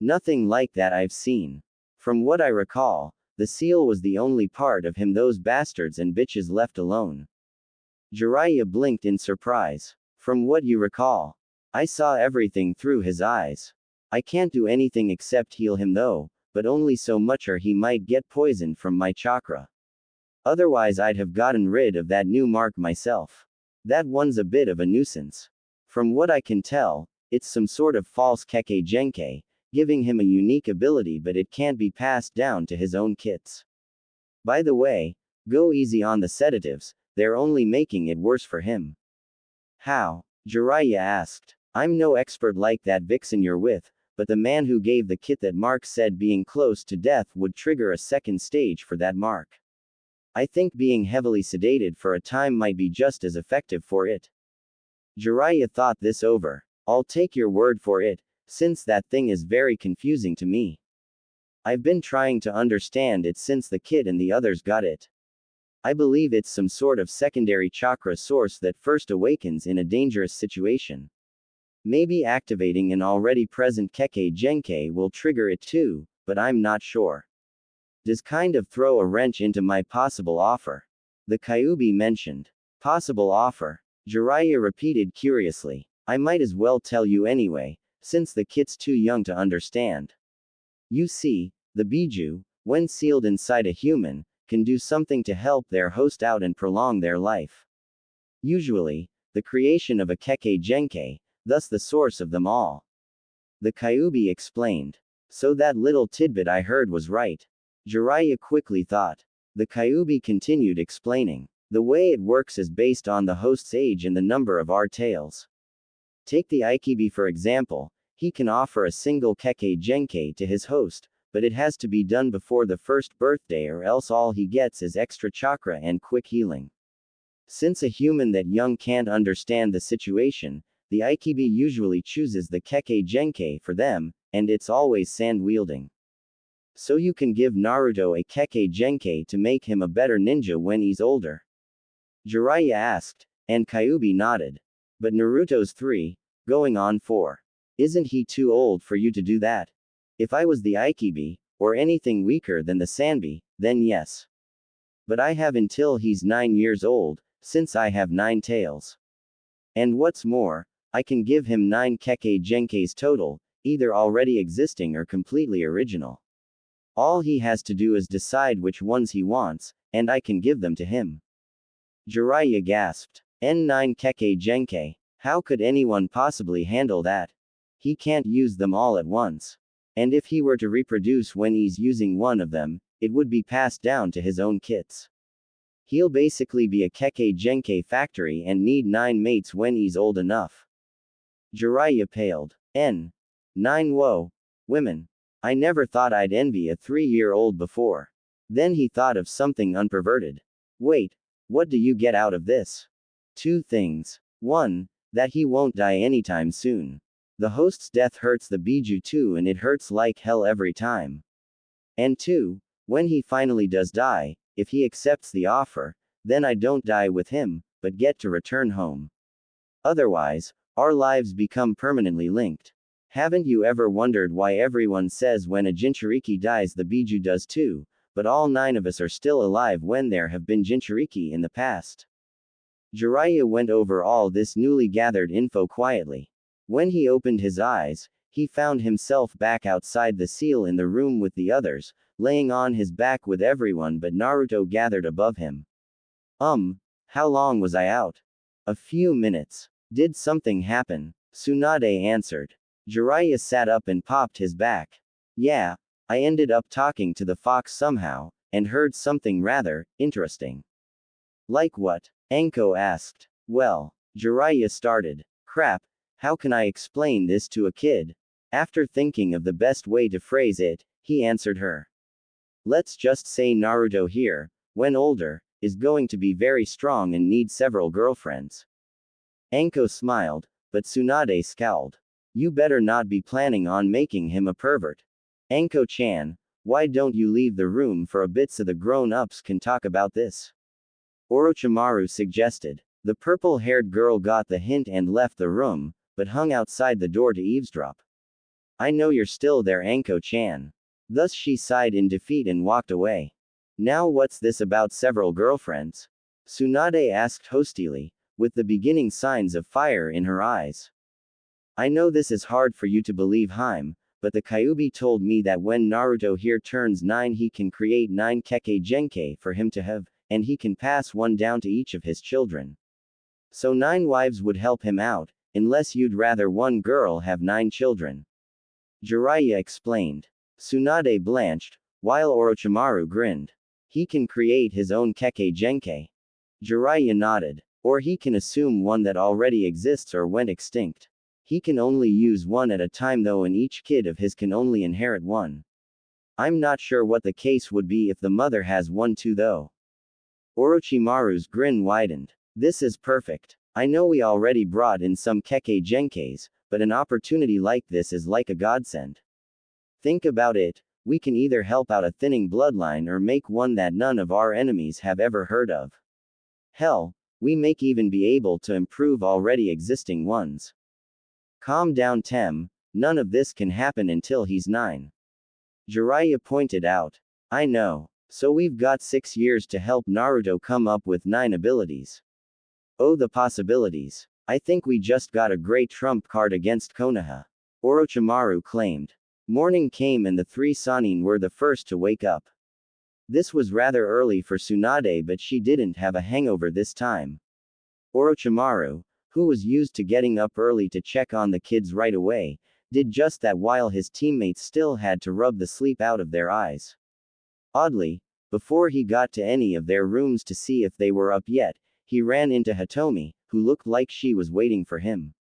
Nothing like that I've seen. From what I recall, the seal was the only part of him those bastards and bitches left alone. Jiraiya blinked in surprise. From what you recall? I saw everything through his eyes. I can't do anything except heal him though, but only so much or he might get poisoned from my chakra. Otherwise I'd have gotten rid of that new mark myself. That one's a bit of a nuisance. From what I can tell, it's some sort of false Kekkei Genkai, giving him a unique ability but it can't be passed down to his own kits. By the way, go easy on the sedatives, they're only making it worse for him. How? Jiraiya asked. I'm no expert like that vixen you're with, but the man who gave the kit that Mark said being close to death would trigger a second stage for that mark. I think being heavily sedated for a time might be just as effective for it. Jiraiya thought this over. I'll take your word for it, since that thing is very confusing to me. I've been trying to understand it since the kid and the others got it. I believe it's some sort of secondary chakra source that first awakens in a dangerous situation. Maybe activating an already present Kekkei Genkai will trigger it too, but I'm not sure. Does kind of throw a wrench into my possible offer. The Kyuubi mentioned. Possible offer? Jiraiya repeated curiously. I might as well tell you anyway, since the kit's too young to understand. You see, the Biju, when sealed inside a human, can do something to help their host out and prolong their life. Usually, the creation of a Kekkei Genkai, thus the source of them all. The Kyuubi explained. So that little tidbit I heard was right. Jiraiya quickly thought. The Kyuubi continued explaining. The way it works is based on the host's age and the number of our tails. Take the Aikibi for example, he can offer a single Kekkei Genkai to his host, but it has to be done before the first birthday or else all he gets is extra chakra and quick healing. Since a human that young can't understand the situation, the Aikibi usually chooses the Kekkei Genkai for them, and it's always sand-wielding. So you can give Naruto a Kekkei Genkai to make him a better ninja when he's older? Jiraiya asked, and Kyuubi nodded. But Naruto's 3, going on 4. Isn't he too old for you to do that? If I was the Aikibi, or anything weaker than the Sanbi, then yes. But I have until he's 9 years old, since I have 9 tails. And what's more, I can give him 9 Kekkei Genkais total, either already existing or completely original. All he has to do is decide which ones he wants, and I can give them to him. Jiraiya gasped. N9 Kekkei Genkai. How could anyone possibly handle that? He can't use them all at once. And if he were to reproduce when he's using one of them, it would be passed down to his own kits. He'll basically be a Kekkei Genkai factory and need 9 mates when he's old enough. Jiraiya paled. N9 whoa. Women. I never thought I'd envy a 3-year-old before. Then he thought of something unperverted. Wait, what do you get out of this? 2 things. 1, that he won't die anytime soon. The host's death hurts the Biju too, and it hurts like hell every time. And 2, when he finally does die, if he accepts the offer, then I don't die with him, but get to return home. Otherwise, our lives become permanently linked. Haven't you ever wondered why everyone says when a Jinchuriki dies the Biju does too, but all 9 of us are still alive when there have been Jinchuriki in the past? Jiraiya went over all this newly gathered info quietly. When he opened his eyes, he found himself back outside the seal in the room with the others, laying on his back with everyone but Naruto gathered above him. How long was I out? A few minutes. Did something happen? Tsunade answered. Jiraiya sat up and popped his back. Yeah, I ended up talking to the fox somehow, and heard something rather interesting. Like what? Anko asked. Well, Jiraiya started. Crap, how can I explain this to a kid? After thinking of the best way to phrase it, he answered her. Let's just say Naruto here, when older, is going to be very strong and need several girlfriends. Anko smiled, but Tsunade scowled. You better not be planning on making him a pervert. Anko-chan, why don't you leave the room for a bit so the grown-ups can talk about this? Orochimaru suggested. The purple-haired girl got the hint and left the room, but hung outside the door to eavesdrop. I know you're still there, Anko-chan. Thus she sighed in defeat and walked away. Now what's this about several girlfriends? Tsunade asked hostily, with the beginning signs of fire in her eyes. I know this is hard for you to believe, Haim, but the Kyuubi told me that when Naruto here turns 9 he can create 9 Kekkei Genkai for him to have, and he can pass one down to each of his children. So 9 wives would help him out, unless you'd rather one girl have 9 children. Jiraiya explained. Tsunade blanched, while Orochimaru grinned. He can create his own Kekkei Genkai. Jiraiya nodded. Or he can assume one that already exists or went extinct. He can only use one at a time though, and each kid of his can only inherit one. I'm not sure what the case would be if the mother has one too though. Orochimaru's grin widened. This is perfect. I know we already brought in some Kekkei Genkais, but an opportunity like this is like a godsend. Think about it, we can either help out a thinning bloodline or make one that none of our enemies have ever heard of. Hell, we may even be able to improve already existing ones. Calm down, Tem, none of this can happen until he's 9. Jiraiya pointed out. I know. So we've got 6 years to help Naruto come up with 9 abilities. Oh, the possibilities. I think we just got a great trump card against Konoha. Orochimaru claimed. Morning came and the 3 Sannin were the first to wake up. This was rather early for Tsunade, but she didn't have a hangover this time. Orochimaru, who was used to getting up early to check on the kids right away, did just that while his teammates still had to rub the sleep out of their eyes. Oddly, before he got to any of their rooms to see if they were up yet, he ran into Hitomi, who looked like she was waiting for him.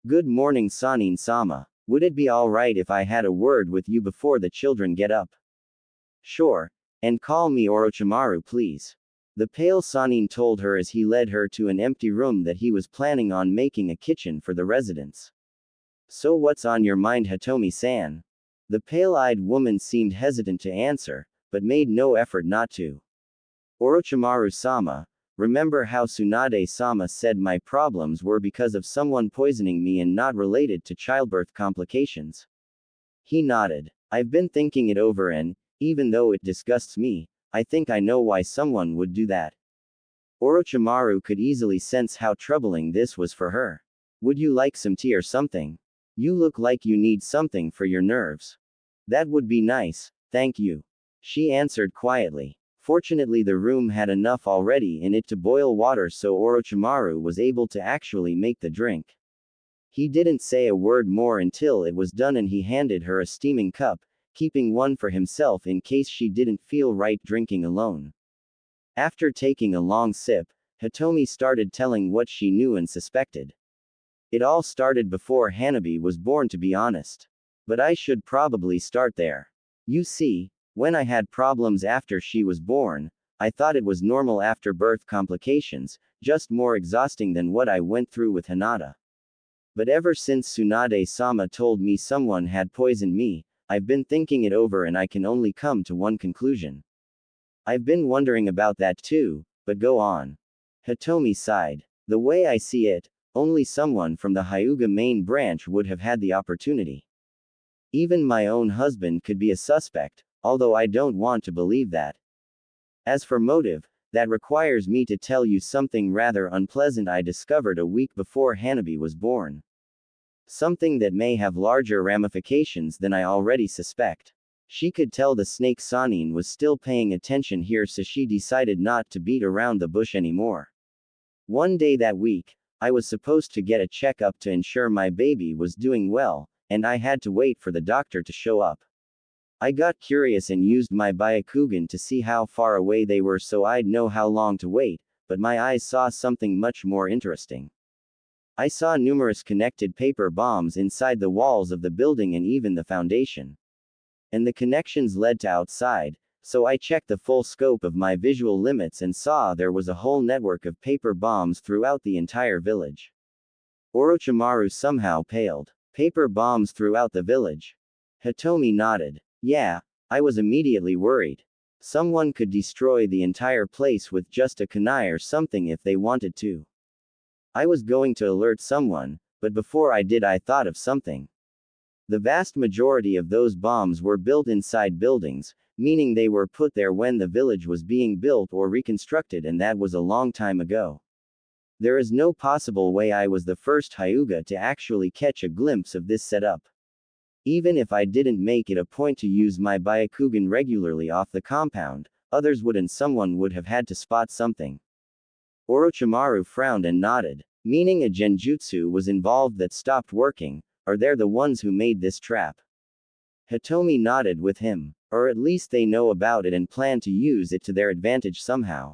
Good morning, Sannin-sama. Would it be alright if I had a word with you before the children get up? Sure. And call me Orochimaru, please. The pale Sannin told her as he led her to an empty room that he was planning on making a kitchen for the residents. So what's on your mind, Hitomi-san? The pale-eyed woman seemed hesitant to answer, but made no effort not to. Orochimaru-sama, remember how Tsunade-sama said my problems were because of someone poisoning me and not related to childbirth complications? He nodded. I've been thinking it over and, even though it disgusts me, I think I know why someone would do that. Orochimaru could easily sense how troubling this was for her. Would you like some tea or something? You look like you need something for your nerves. That would be nice, thank you. She answered quietly. Fortunately, the room had enough already in it to boil water, so Orochimaru was able to actually make the drink. He didn't say a word more until it was done and he handed her a steaming cup, keeping one for himself in case she didn't feel right drinking alone. After taking a long sip, Hitomi started telling what she knew and suspected. It all started before Hanabi was born, to be honest. But I should probably start there. You see, when I had problems after she was born, I thought it was normal after birth complications, just more exhausting than what I went through with Hinata. But ever since Tsunade-sama told me someone had poisoned me, I've been thinking it over and I can only come to one conclusion. I've been wondering about that too, but go on. Hitomi sighed. The way I see it, only someone from the Hyuga main branch would have had the opportunity. Even my own husband could be a suspect, although I don't want to believe that. As for motive, that requires me to tell you something rather unpleasant I discovered a week before Hanabi was born. Something that may have larger ramifications than I already suspect. She could tell the snake Sannin was still paying attention here, so she decided not to beat around the bush anymore. One day that week, I was supposed to get a checkup to ensure my baby was doing well, and I had to wait for the doctor to show up. I got curious and used my Byakugan to see how far away they were so I'd know how long to wait, but my eyes saw something much more interesting. I saw numerous connected paper bombs inside the walls of the building and even the foundation. And the connections led to outside, so I checked the full scope of my visual limits and saw there was a whole network of paper bombs throughout the entire village. Orochimaru somehow paled. Paper bombs throughout the village. Hitomi nodded. Yeah, I was immediately worried. Someone could destroy the entire place with just a kunai or something if they wanted to. I was going to alert someone, but before I did I thought of something. The vast majority of those bombs were built inside buildings, meaning they were put there when the village was being built or reconstructed, and that was a long time ago. There is no possible way I was the first Hyuga to actually catch a glimpse of this setup. Even if I didn't make it a point to use my Byakugan regularly off the compound, others would and someone would have had to spot something. Orochimaru frowned and nodded, meaning a genjutsu was involved that stopped working, or they're the ones who made this trap. Hitomi nodded with him, or at least they know about it and plan to use it to their advantage somehow.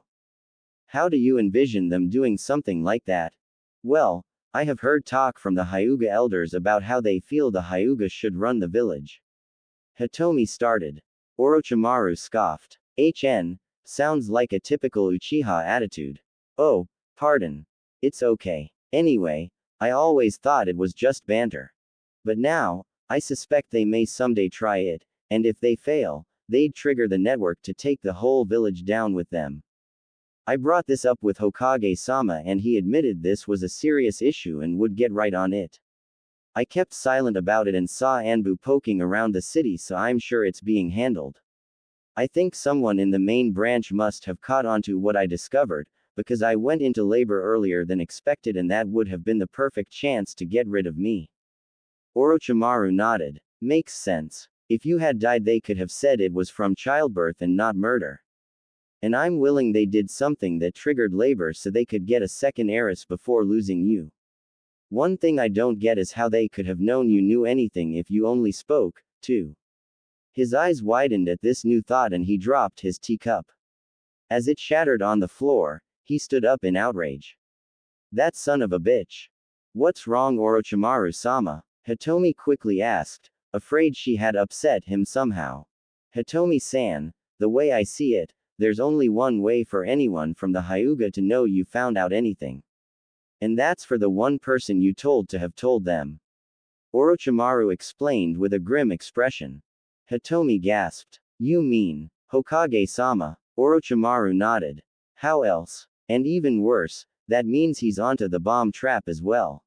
How do you envision them doing something like that? Well, I have heard talk from the Hyuga elders about how they feel the Hyuga should run the village. Hitomi started. Orochimaru scoffed. Sounds like a typical Uchiha attitude. Oh, pardon. It's okay. Anyway, I always thought it was just banter. But now, I suspect they may someday try it, and if they fail, they'd trigger the network to take the whole village down with them. I brought this up with Hokage-sama and he admitted this was a serious issue and would get right on it. I kept silent about it and saw Anbu poking around the city, so I'm sure it's being handled. I think someone in the main branch must have caught on to what I discovered, because I went into labor earlier than expected and that would have been the perfect chance to get rid of me. Orochimaru nodded. Makes sense. If you had died they could have said it was from childbirth and not murder. And I'm willing they did something that triggered labor so they could get a second heiress before losing you. One thing I don't get is how they could have known you knew anything if you only spoke, too. His eyes widened at this new thought and he dropped his teacup. As it shattered on the floor, he stood up in outrage. That son of a bitch. What's wrong, Orochimaru-sama? Hitomi quickly asked, afraid she had upset him somehow. Hitomi-san, the way I see it, there's only one way for anyone from the Hyuga to know you found out anything. And that's for the one person you told to have told them. Orochimaru explained with a grim expression. Hitomi gasped. You mean, Hokage-sama? Orochimaru nodded. How else? And even worse, that means he's onto the bomb trap as well.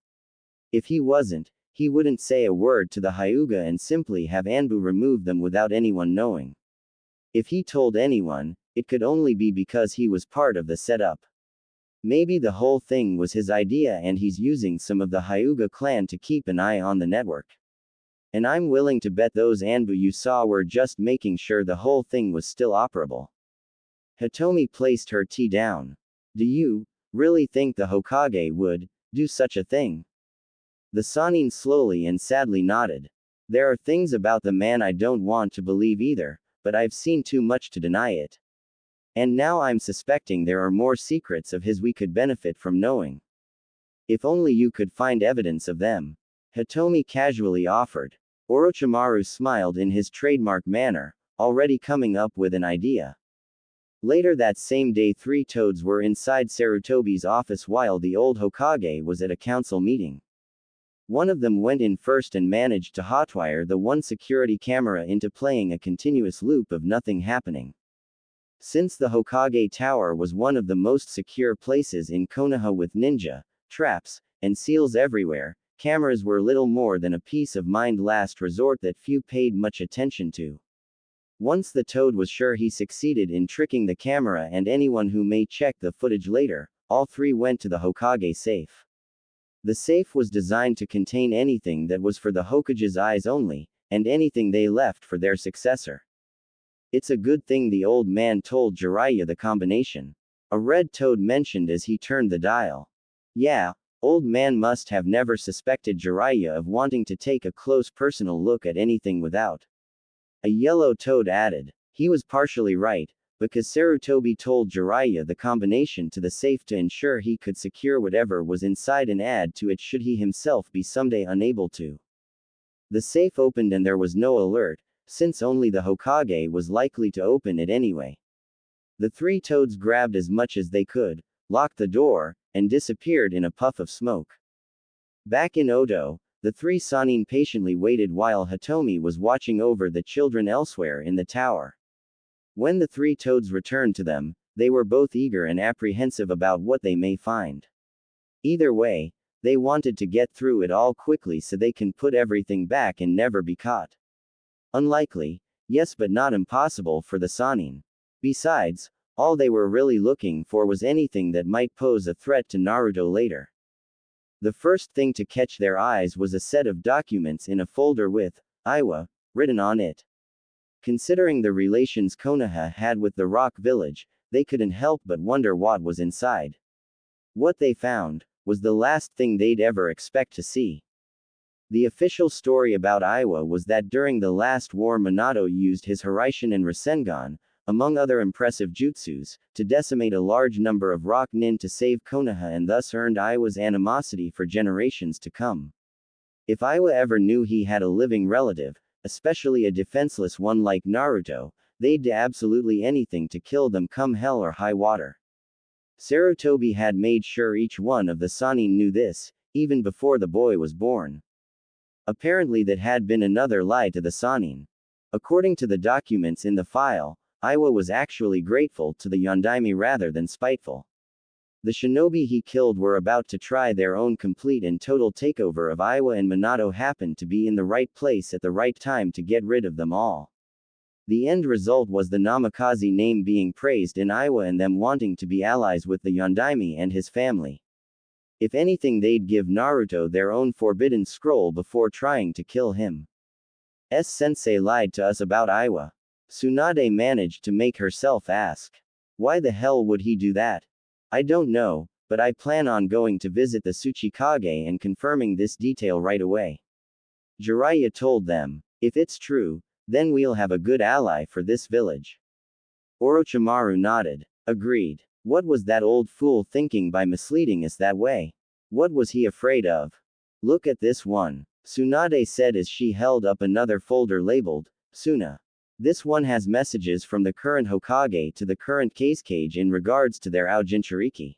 If he wasn't, he wouldn't say a word to the Hyuga and simply have Anbu remove them without anyone knowing. If he told anyone, it could only be because he was part of the setup. Maybe the whole thing was his idea and he's using some of the Hyuga clan to keep an eye on the network. And I'm willing to bet those Anbu you saw were just making sure the whole thing was still operable. Hitomi placed her tea down. Do you really think the Hokage would do such a thing? The Sannin slowly and sadly nodded. There are things about the man I don't want to believe either, but I've seen too much to deny it. And now I'm suspecting there are more secrets of his we could benefit from knowing. If only you could find evidence of them. Hitomi casually offered. Orochimaru smiled in his trademark manner, already coming up with an idea. Later that same day 3 toads were inside Sarutobi's office while the old Hokage was at a council meeting. One of them went in first and managed to hotwire the one security camera into playing a continuous loop of nothing happening. Since the Hokage Tower was one of the most secure places in Konoha with ninja, traps, and seals everywhere, cameras were little more than a peace of mind last resort that few paid much attention to. Once the toad was sure he succeeded in tricking the camera and anyone who may check the footage later, all 3 went to the Hokage safe. The safe was designed to contain anything that was for the Hokage's eyes only, and anything they left for their successor. It's a good thing the old man told Jiraiya the combination. A red toad mentioned as he turned the dial. Yeah, old man must have never suspected Jiraiya of wanting to take a close personal look at anything without A yellow toad added. He was partially right, because Sarutobi told Jiraiya the combination to the safe to ensure he could secure whatever was inside and add to it should he himself be someday unable to. The safe opened and there was no alert, since only the Hokage was likely to open it anyway. The three toads grabbed as much as they could, locked the door, and disappeared in a puff of smoke. Back in Odo, the three Sannin patiently waited while Hitomi was watching over the children elsewhere in the tower. When the three toads returned to them, they were both eager and apprehensive about what they may find. Either way, they wanted to get through it all quickly so they can put everything back and never be caught. Unlikely, yes, but not impossible for the Sannin. Besides, all they were really looking for was anything that might pose a threat to Naruto later. The first thing to catch their eyes was a set of documents in a folder with Iwa written on it. Considering the relations Konoha had with the Rock Village, they couldn't help but wonder what was inside. What they found was the last thing they'd ever expect to see. The official story about Iwa was that during the last war Minato used his Hiraishin and Rasengan, among other impressive jutsus, to decimate a large number of rock nin to save Konoha and thus earned Iwa's animosity for generations to come. If Iwa ever knew he had a living relative, especially a defenseless one like Naruto, they'd do absolutely anything to kill them come hell or high water. Sarutobi had made sure each one of the Sannin knew this, even before the boy was born. Apparently that had been another lie to the Sannin. According to the documents in the file, Iwa was actually grateful to the Yondaime rather than spiteful. The shinobi he killed were about to try their own complete and total takeover of Iwa and Minato happened to be in the right place at the right time to get rid of them all. The end result was the Namikaze name being praised in Iwa and them wanting to be allies with the Yondaime and his family. If anything they'd give Naruto their own forbidden scroll before trying to kill him. Sensei lied to us about Iwa. Tsunade managed to make herself ask. Why the hell would he do that? I don't know, but I plan on going to visit the Tsuchikage and confirming this detail right away. Jiraiya told them. If it's true, then we'll have a good ally for this village. Orochimaru nodded. Agreed. What was that old fool thinking by misleading us that way? What was he afraid of? Look at this one, Tsunade said as she held up another folder labeled, Suna. This one has messages from the current Hokage to the current Kazekage in regards to their Jinchuriki.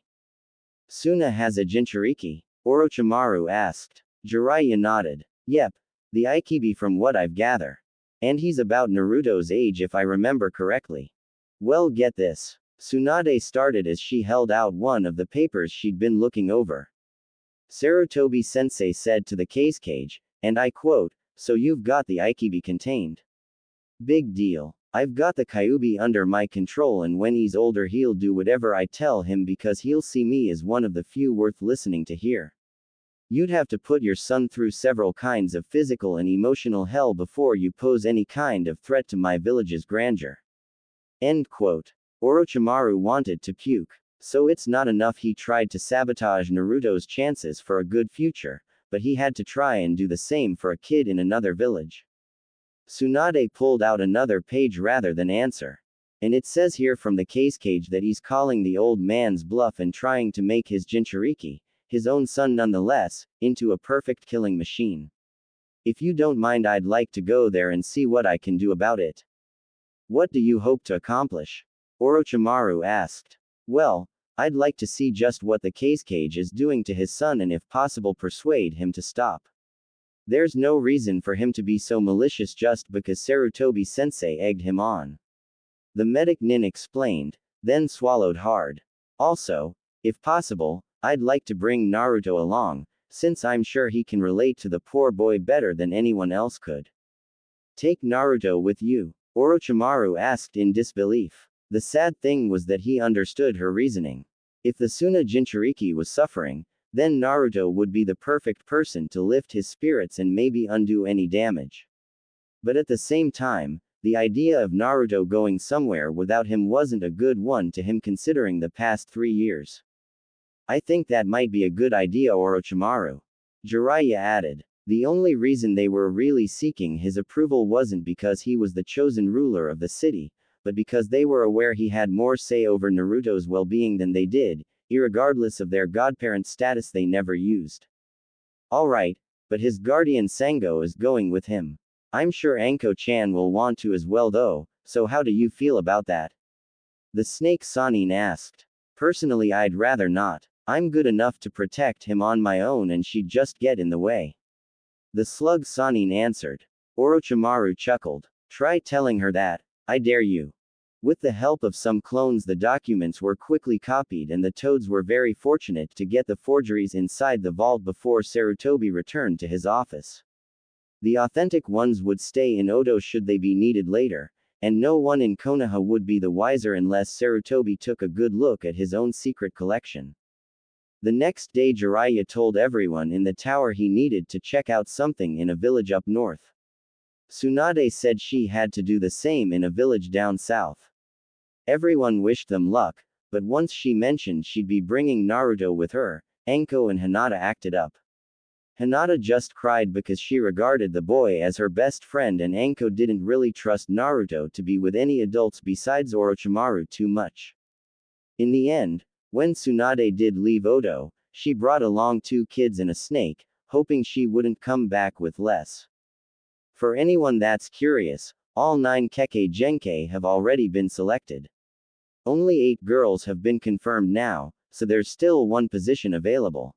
Suna has a Jinchuriki? Orochimaru asked. Jiraiya nodded. Yep. The Ikibi from what I've gathered. And he's about Naruto's age if I remember correctly. Well, get this. Tsunade started as she held out one of the papers she'd been looking over. Sarutobi sensei said to the Kazekage, and I quote, so you've got the Ikibi contained. Big deal. I've got the Kyuubi under my control and when he's older he'll do whatever I tell him because he'll see me as one of the few worth listening to here. You'd have to put your son through several kinds of physical and emotional hell before you pose any kind of threat to my village's grandeur. End quote. Orochimaru wanted to puke. So it's not enough he tried to sabotage Naruto's chances for a good future, but he had to try and do the same for a kid in another village. Tsunade pulled out another page rather than answer. And it says here from the Kazekage that he's calling the old man's bluff and trying to make his Jinchuriki, his own son nonetheless, into a perfect killing machine. If you don't mind, I'd like to go there and see what I can do about it. What do you hope to accomplish? Orochimaru asked. Well, I'd like to see just what the Kazekage is doing to his son and if possible persuade him to stop. There's no reason for him to be so malicious just because Sarutobi sensei egged him on. The medic nin explained, then swallowed hard. Also, if possible, I'd like to bring Naruto along, since I'm sure he can relate to the poor boy better than anyone else could. Take Naruto with you? Orochimaru asked in disbelief. The sad thing was that he understood her reasoning. If the Suna Jinchuriki was suffering, then Naruto would be the perfect person to lift his spirits and maybe undo any damage. But at the same time, the idea of Naruto going somewhere without him wasn't a good one to him considering the past 3 years. I think that might be a good idea, Orochimaru. Jiraiya added. The only reason they were really seeking his approval wasn't because he was the chosen ruler of the city, but because they were aware he had more say over Naruto's well-being than they did, irregardless of their godparent status they never used. Alright, but his guardian Sango is going with him. I'm sure Anko-chan will want to as well though, so how do you feel about that? The snake Sanin asked. Personally I'd rather not. I'm good enough to protect him on my own and she'd just get in the way. The slug Sanin answered. Orochimaru chuckled. Try telling her that. I dare you. With the help of some clones the documents were quickly copied and the Toads were very fortunate to get the forgeries inside the vault before Sarutobi returned to his office. The authentic ones would stay in Odo should they be needed later, and no one in Konoha would be the wiser unless Sarutobi took a good look at his own secret collection. The next day Jiraiya told everyone in the tower he needed to check out something in a village up north. Tsunade said she had to do the same in a village down south. Everyone wished them luck, but once she mentioned she'd be bringing Naruto with her, Anko and Hinata acted up. Hinata just cried because she regarded the boy as her best friend and Anko didn't really trust Naruto to be with any adults besides Orochimaru too much. In the end, when Tsunade did leave Odo, she brought along 2 kids and a snake, hoping she wouldn't come back with less. For anyone that's curious, all 9 Kekkei Genkai have already been selected. Only 8 girls have been confirmed now, so there's still 1 position available.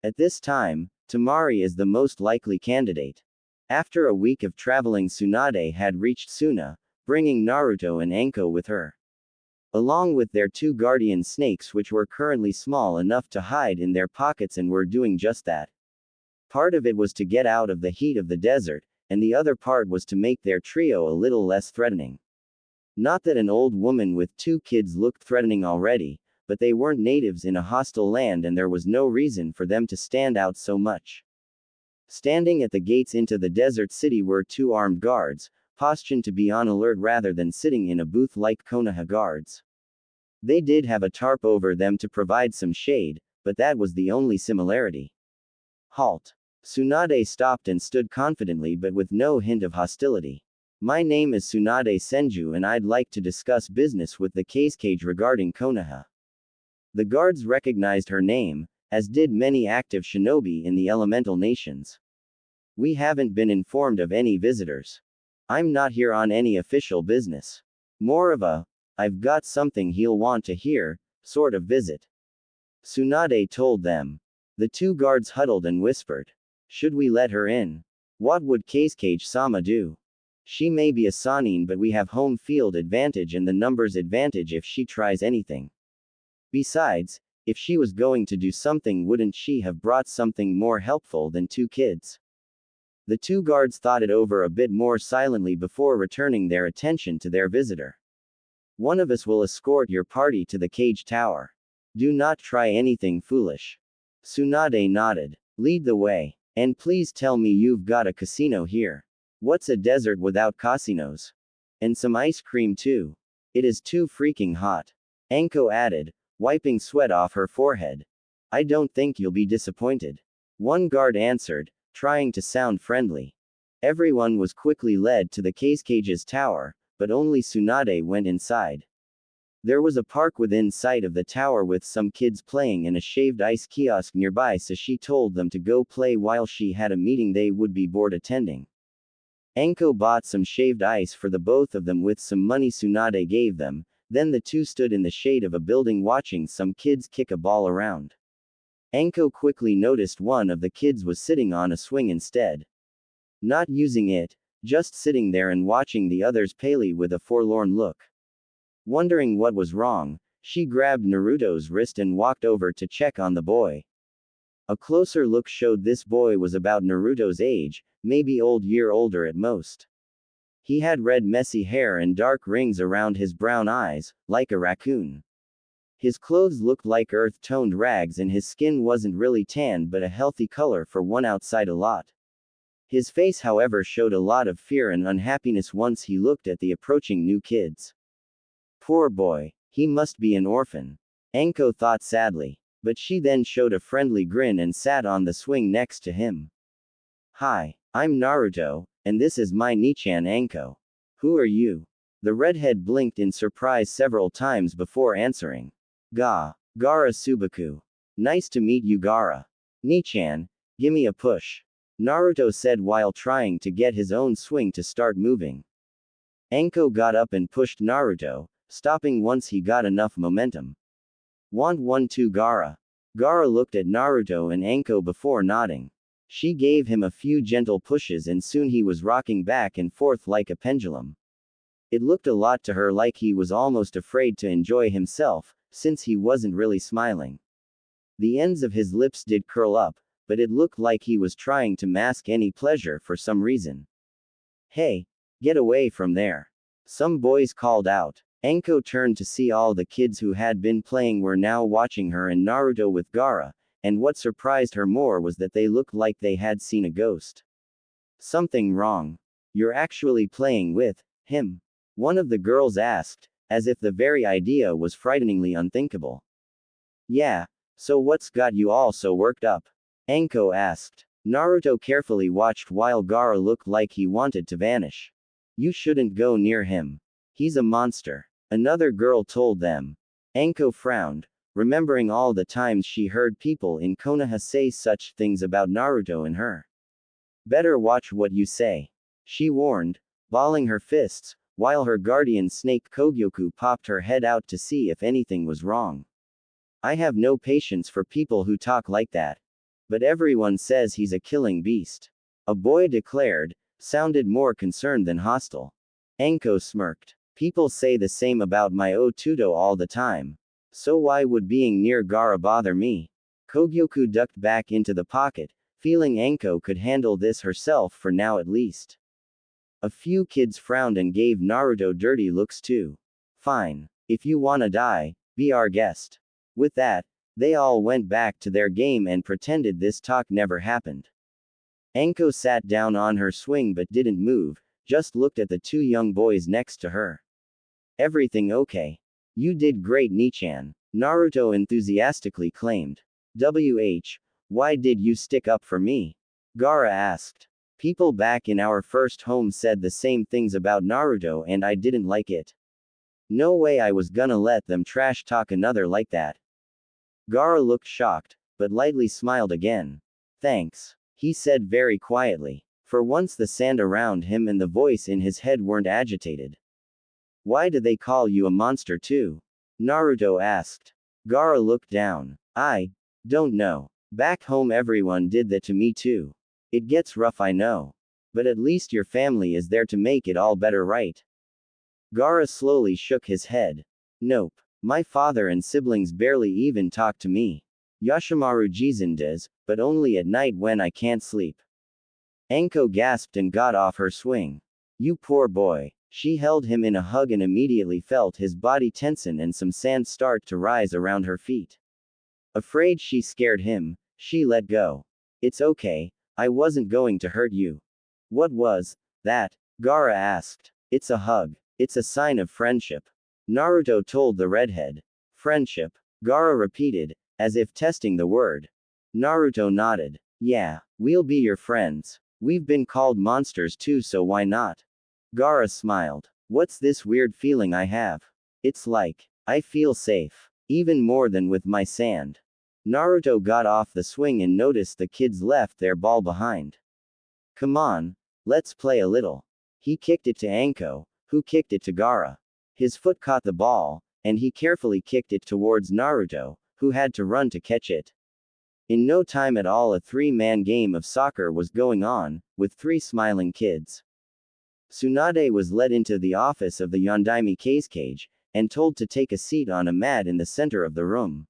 At this time, Temari is the most likely candidate. After a week of traveling Tsunade had reached Suna, bringing Naruto and Anko with her. Along with their 2 guardian snakes which were currently small enough to hide in their pockets and were doing just that. Part of it was to get out of the heat of the desert, and the other part was to make their trio a little less threatening. Not that an old woman with 2 kids looked threatening already, but they weren't natives in a hostile land and there was no reason for them to stand out so much. Standing at the gates into the desert city were 2 armed guards, postured to be on alert rather than sitting in a booth like Konoha guards. They did have a tarp over them to provide some shade, but that was the only similarity. Halt. Tsunade stopped and stood confidently but with no hint of hostility. My name is Tsunade Senju and I'd like to discuss business with the Kazekage regarding Konoha. The guards recognized her name, as did many active shinobi in the elemental nations. We haven't been informed of any visitors. I'm not here on any official business. More of a, I've got something he'll want to hear, sort of visit. Tsunade told them. The 2 guards huddled and whispered. Should we let her in? What would Kazekage-sama do? She may be a Sanin but we have home field advantage and the numbers advantage if she tries anything. Besides, if she was going to do something wouldn't she have brought something more helpful than 2 kids? The 2 guards thought it over a bit more silently before returning their attention to their visitor. One of us will escort your party to the cage tower. Do not try anything foolish. Tsunade nodded. Lead the way. And please tell me you've got a casino here. What's a desert without casinos? And some ice cream too. It is too freaking hot. Anko added, wiping sweat off her forehead. I don't think you'll be disappointed. One guard answered, trying to sound friendly. Everyone was quickly led to the Kazecage's tower, but only Tsunade went inside. There was a park within sight of the tower with some kids playing and a shaved ice kiosk nearby, so she told them to go play while she had a meeting they would be bored attending. Anko bought some shaved ice for the both of them with some money Tsunade gave them, then the 2 stood in the shade of a building watching some kids kick a ball around. Anko quickly noticed one of the kids was sitting on a swing instead. Not using it, just sitting there and watching the others palely with a forlorn look. Wondering what was wrong, she grabbed Naruto's wrist and walked over to check on the boy. A closer look showed this boy was about Naruto's age, maybe year older at most. He had red messy hair and dark rings around his brown eyes, like a raccoon. His clothes looked like earth-toned rags and his skin wasn't really tan but a healthy color for one outside a lot. His face however showed a lot of fear and unhappiness once he looked at the approaching new kids. Poor boy, he must be an orphan. Anko thought sadly. But she then showed a friendly grin and sat on the swing next to him. Hi, I'm Naruto, and this is my Nichan Anko. Who are you? The redhead blinked in surprise several times before answering. Gara Subaku. Nice to meet you, Gara. Nichan, gimme a push. Naruto said while trying to get his own swing to start moving. Anko got up and pushed Naruto, stopping once he got enough momentum. Want 1-2 Gara. Gara looked at Naruto and Anko before nodding. She gave him a few gentle pushes and soon he was rocking back and forth like a pendulum. It looked a lot to her like he was almost afraid to enjoy himself, since he wasn't really smiling. The ends of his lips did curl up, but it looked like he was trying to mask any pleasure for some reason. Hey, get away from there. Some boys called out. Anko turned to see all the kids who had been playing were now watching her and Naruto with Gara, and what surprised her more was that they looked like they had seen a ghost. Something wrong? You're actually playing with him? One of the girls asked, as if the very idea was frighteningly unthinkable. Yeah, so what's got you all so worked up? Anko asked. Naruto carefully watched while Gara looked like he wanted to vanish. You shouldn't go near him. He's a monster. Another girl told them. Anko frowned, remembering all the times she heard people in Konoha say such things about Naruto and her. Better watch what you say. She warned, balling her fists, while her guardian snake Kogyoku popped her head out to see if anything was wrong. I have no patience for people who talk like that. But everyone says he's a killing beast. A boy declared, sounded more concerned than hostile. Anko smirked. People say the same about my Otudo all the time. So why would being near Gara bother me? Kogyoku ducked back into the pocket, feeling Anko could handle this herself for now at least. A few kids frowned and gave Naruto dirty looks too. Fine. If you wanna die, be our guest. With that, they all went back to their game and pretended this talk never happened. Anko sat down on her swing but didn't move, just looked at the two young boys next to her. Everything okay? You did great, Nichan. Naruto enthusiastically claimed. Why did you stick up for me? Gara asked. People back in our first home said the same things about Naruto and I didn't like it. No way I was gonna let them trash talk another like that. Gara looked shocked, but lightly smiled again. Thanks, he said very quietly. For once the sand around him and the voice in his head weren't agitated. Why do they call you a monster too? Naruto asked. Gara looked down. I don't know. Back home everyone did that to me too. It gets rough, I know. But at least your family is there to make it all better, right? Gara slowly shook his head. Nope. My father and siblings barely even talk to me. Yoshimaru Jizun does, but only at night when I can't sleep. Anko gasped and got off her swing. You poor boy. She held him in a hug and immediately felt his body tensen and some sand start to rise around her feet. Afraid she scared him, she let go. It's okay, I wasn't going to hurt you. What was that? Gara asked. It's a hug. It's a sign of friendship. Naruto told the redhead. Friendship? Gara repeated, as if testing the word. Naruto nodded. Yeah, we'll be your friends. We've been called monsters too, so why not? Gara smiled. What's this weird feeling I have? It's like, I feel safe. Even more than with my sand. Naruto got off the swing and noticed the kids left their ball behind. Come on, let's play a little. He kicked it to Anko, who kicked it to Gara. His foot caught the ball, and he carefully kicked it towards Naruto, who had to run to catch it. In no time at all a three-man game of soccer was going on, with three smiling kids. Tsunade was led into the office of the Yondaime Cage, and told to take a seat on a mat in the center of the room.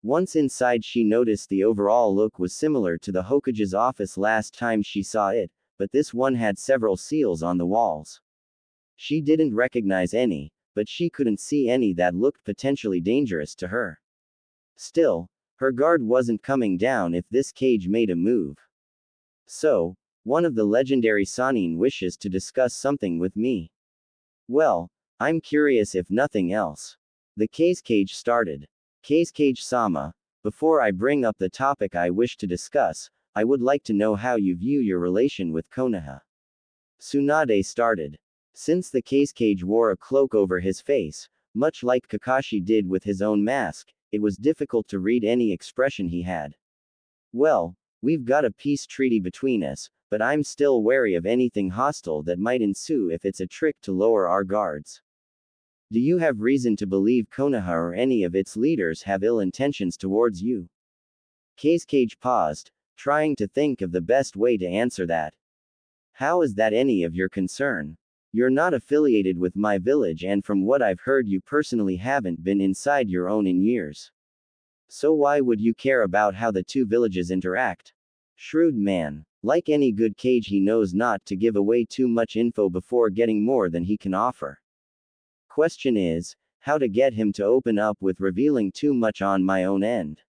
Once inside she noticed the overall look was similar to the Hokage's office last time she saw it, but this one had several seals on the walls. She didn't recognize any, but she couldn't see any that looked potentially dangerous to her. Still, her guard wasn't coming down if this cage made a move. So, one of the legendary Sannin wishes to discuss something with me. Well, I'm curious if nothing else. The cage started. Cage-sama, before I bring up the topic I wish to discuss, I would like to know how you view your relation with Konoha. Tsunade started. Since the cage wore a cloak over his face, much like Kakashi did with his own mask, it was difficult to read any expression he had. Well, we've got a peace treaty between us, but I'm still wary of anything hostile that might ensue if it's a trick to lower our guards. Do you have reason to believe Konoha or any of its leaders have ill intentions towards you? Cage paused, trying to think of the best way to answer that. How is that any of your concern? You're not affiliated with my village, and from what I've heard, you personally haven't been inside your own in years. So why would you care about how the two villages interact? Shrewd man. Like any good cage, he knows not to give away too much info before getting more than he can offer. Question is, how to get him to open up with revealing too much on my own end.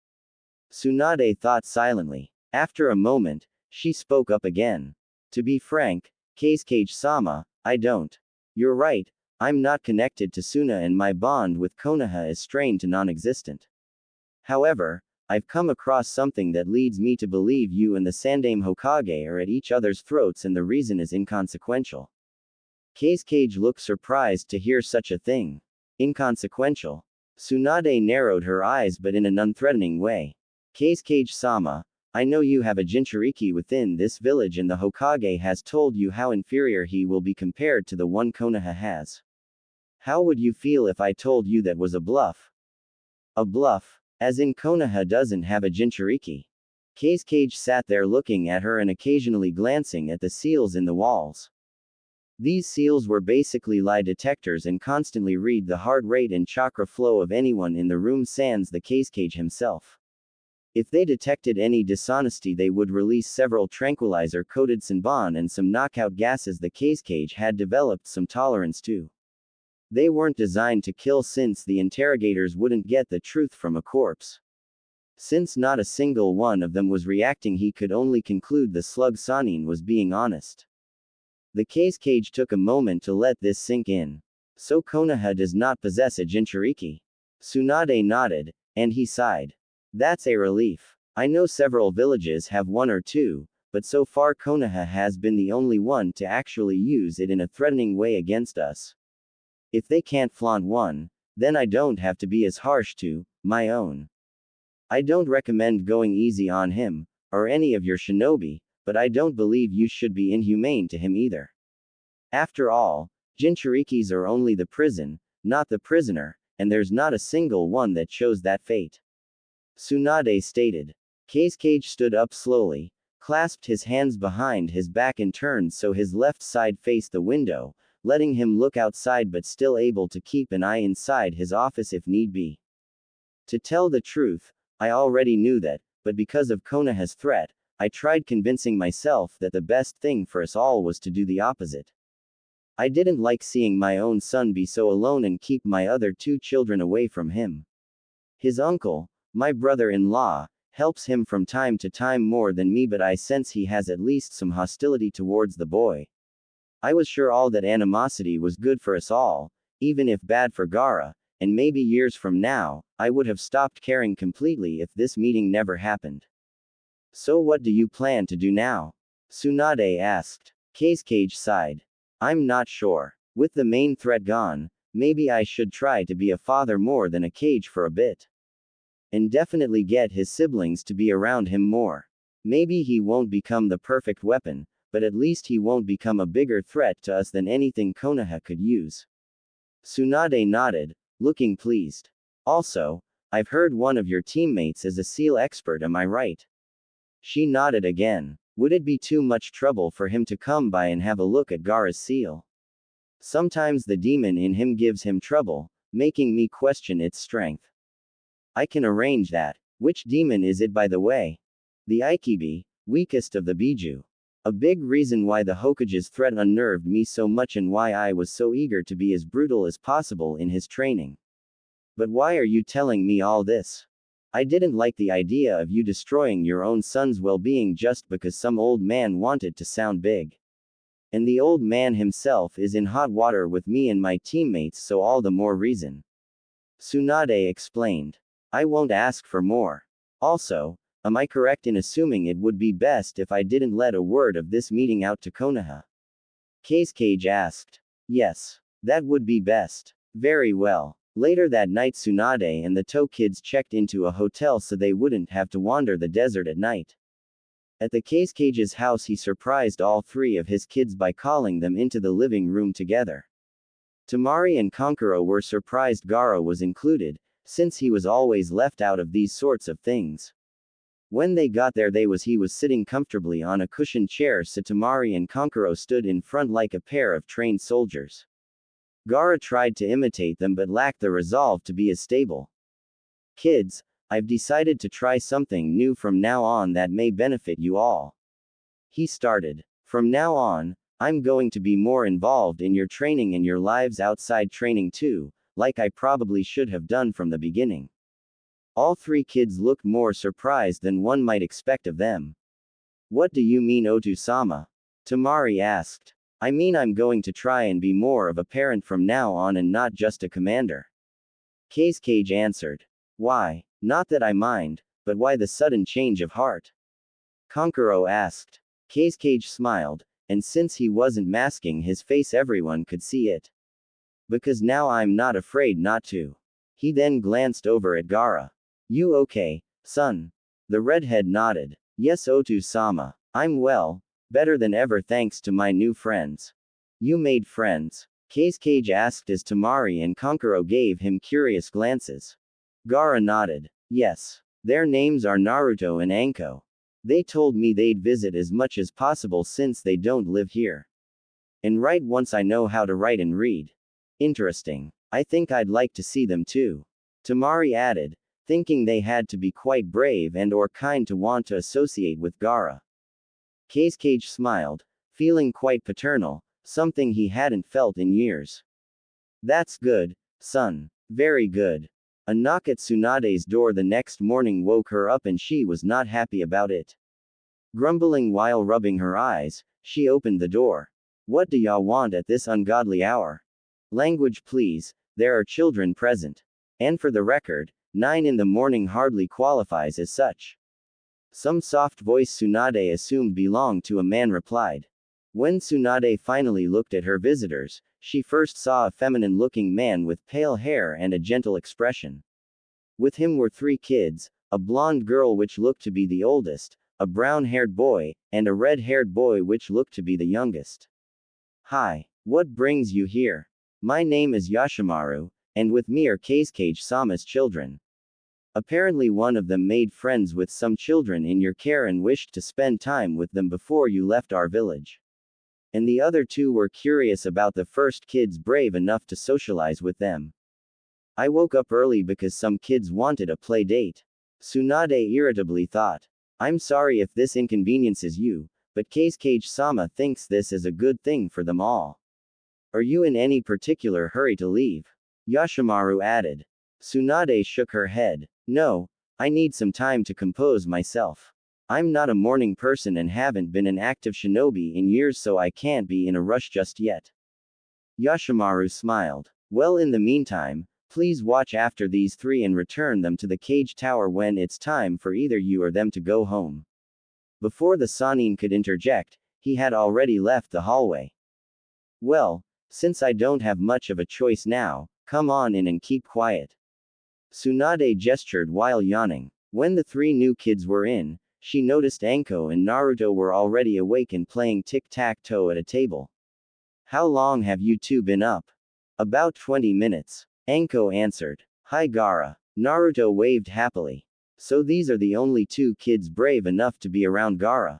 Tsunade thought silently. After a moment, she spoke up again. To be frank, Cage-sama, I don't. You're right, I'm not connected to Suna, and my bond with Konoha is strained to non-existent. However, I've come across something that leads me to believe you and the Sandaime Hokage are at each other's throats, and the reason is inconsequential. Cage looked surprised to hear such a thing. Inconsequential. Tsunade narrowed her eyes, but in an unthreatening way. Cage-sama, I know you have a Jinchuriki within this village, and the Hokage has told you how inferior he will be compared to the one Konoha has. How would you feel if I told you that was a bluff? A bluff? As in Konoha doesn't have a Jinchuriki? Cage sat there looking at her and occasionally glancing at the seals in the walls. These seals were basically lie detectors and constantly read the heart rate and chakra flow of anyone in the room, sans the Cage himself. If they detected any dishonesty, they would release several tranquilizer-coated Senbon and some knockout gases the Cage had developed some tolerance to. They weren't designed to kill, since the interrogators wouldn't get the truth from a corpse. Since not a single one of them was reacting, he could only conclude the slug Sanin was being honest. The Cage took a moment to let this sink in. So Konoha does not possess a Jinchuriki? Tsunade nodded, and he sighed. That's a relief. I know several villages have one or two, but so far Konoha has been the only one to actually use it in a threatening way against us. If they can't flaunt one, then I don't have to be as harsh to my own. I don't recommend going easy on him, or any of your shinobi, but I don't believe you should be inhumane to him either. After all, Jinchurikis are only the prison, not the prisoner, and there's not a single one that chose that fate. Tsunade stated. Cage stood up slowly, clasped his hands behind his back and turned so his left side faced the window, letting him look outside but still able to keep an eye inside his office if need be. To tell the truth, I already knew that, but because of Konoha's threat, I tried convincing myself that the best thing for us all was to do the opposite. I didn't like seeing my own son be so alone and keep my other two children away from him. His uncle, my brother-in-law, helps him from time to time more than me, but I sense he has at least some hostility towards the boy. I was sure all that animosity was good for us all, even if bad for Gaara, and maybe years from now, I would have stopped caring completely if this meeting never happened. So what do you plan to do now? Tsunade asked. Cage sighed. I'm not sure. With the main threat gone, maybe I should try to be a father more than a cage for a bit. And definitely get his siblings to be around him more. Maybe he won't become the perfect weapon, but at least he won't become a bigger threat to us than anything Konoha could use. Tsunade nodded, looking pleased. Also, I've heard one of your teammates is a seal expert, am I right? She nodded again. Would it be too much trouble for him to come by and have a look at Gaara's seal? Sometimes the demon in him gives him trouble, making me question its strength. I can arrange that. Which demon is it, by the way? The Ikibi, weakest of the Biju. A big reason why the Hokage's threat unnerved me so much and why I was so eager to be as brutal as possible in his training. But why are you telling me all this? I didn't like the idea of you destroying your own son's well-being just because some old man wanted to sound big. And the old man himself is in hot water with me and my teammates, so all the more reason. Tsunade explained. I won't ask for more. Also, Am I correct in assuming it would be best if I didn't let a word of this meeting out to Konoha? Cage asked. Yes. That would be best. Very well. Later that night Tsunade and the Toe kids checked into a hotel so they wouldn't have to wander the desert at night. At the Cage's house he surprised all three of his kids by calling them into the living room together. Tamari and Kankuro were surprised Gaara was included, since he was always left out of these sorts of things. When they got there he was sitting comfortably on a cushioned chair so Tamari and Kankuro stood in front like a pair of trained soldiers. Gaara tried to imitate them but lacked the resolve to be as stable. Kids, I've decided to try something new from now on that may benefit you all. He started. From now on, I'm going to be more involved in your training and your lives outside training too, like I probably should have done from the beginning. All three kids looked more surprised than one might expect of them. What do you mean Otu-sama? Tamari asked. I mean I'm going to try and be more of a parent from now on and not just a commander. Cage answered. Why? Not that I mind, but why the sudden change of heart? Kankuro asked. Cage smiled, and since he wasn't masking his face everyone could see it. Because now I'm not afraid not to. He then glanced over at Gaara. You okay, son? The redhead nodded. Yes Otu-sama. I'm well, better than ever thanks to my new friends. You made friends? Cage asked as Tamari and Kankuro gave him curious glances. Gaara nodded. Yes. Their names are Naruto and Anko. They told me they'd visit as much as possible since they don't live here. And write once I know how to write and read. Interesting. I think I'd like to see them too. Tamari added, thinking they had to be quite brave and or kind to want to associate with Gaara. Cage smiled, feeling quite paternal, something he hadn't felt in years. That's good, son. Very good. A knock at Tsunade's door the next morning woke her up and she was not happy about it. Grumbling while rubbing her eyes, she opened the door. What do y'all want at this ungodly hour? Language please, there are children present. And for the record, 9 in the morning hardly qualifies as such. Some soft voice Tsunade assumed belonged to a man replied. When Tsunade finally looked at her visitors, she first saw a feminine-looking man with pale hair and a gentle expression. With him were 3 kids, a blonde girl which looked to be the oldest, a brown-haired boy, and a red-haired boy which looked to be the youngest. Hi, what brings you here? My name is Yoshimaru, and with me are Cage-sama's children. Apparently one of them made friends with some children in your care and wished to spend time with them before you left our village. And the other 2 were curious about the first kids brave enough to socialize with them. I woke up early because some kids wanted a play date. Tsunade irritably thought. I'm sorry if this inconveniences you, but Cage-sama thinks this is a good thing for them all. Are you in any particular hurry to leave? Yoshimaru added. Tsunade shook her head. No, I need some time to compose myself. I'm not a morning person and haven't been an active shinobi in years so I can't be in a rush just yet. Yoshimaru smiled. Well in the meantime, please watch after these 3 and return them to the cage tower when it's time for either you or them to go home. Before the Sanin could interject, he had already left the hallway. Well, since I don't have much of a choice now, come on in and keep quiet. Tsunade gestured while yawning. When the 3 new kids were in, she noticed Anko and Naruto were already awake and playing tic-tac-toe at a table. How long have you 2 been up? About 20 minutes. Anko answered. Hi Gaara. Naruto waved happily. So these are the only 2 kids brave enough to be around Gaara.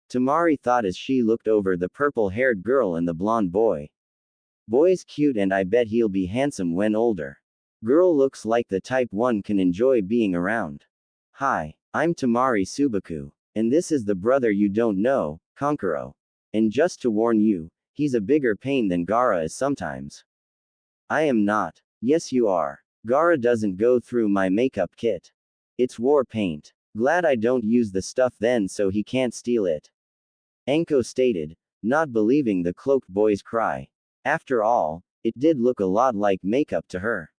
Tamari thought as she looked over the purple-haired girl and the blonde boy. Boy's cute and I bet he'll be handsome when older. Girl looks like the type one can enjoy being around. Hi, I'm Tamari Subaku, and this is the brother you don't know, Kankuro. And just to warn you, he's a bigger pain than Gaara is sometimes. I am not. Yes you are. Gaara doesn't go through my makeup kit. It's war paint. Glad I don't use the stuff then so he can't steal it. Anko stated, not believing the cloaked boy's cry. After all, it did look a lot like makeup to her.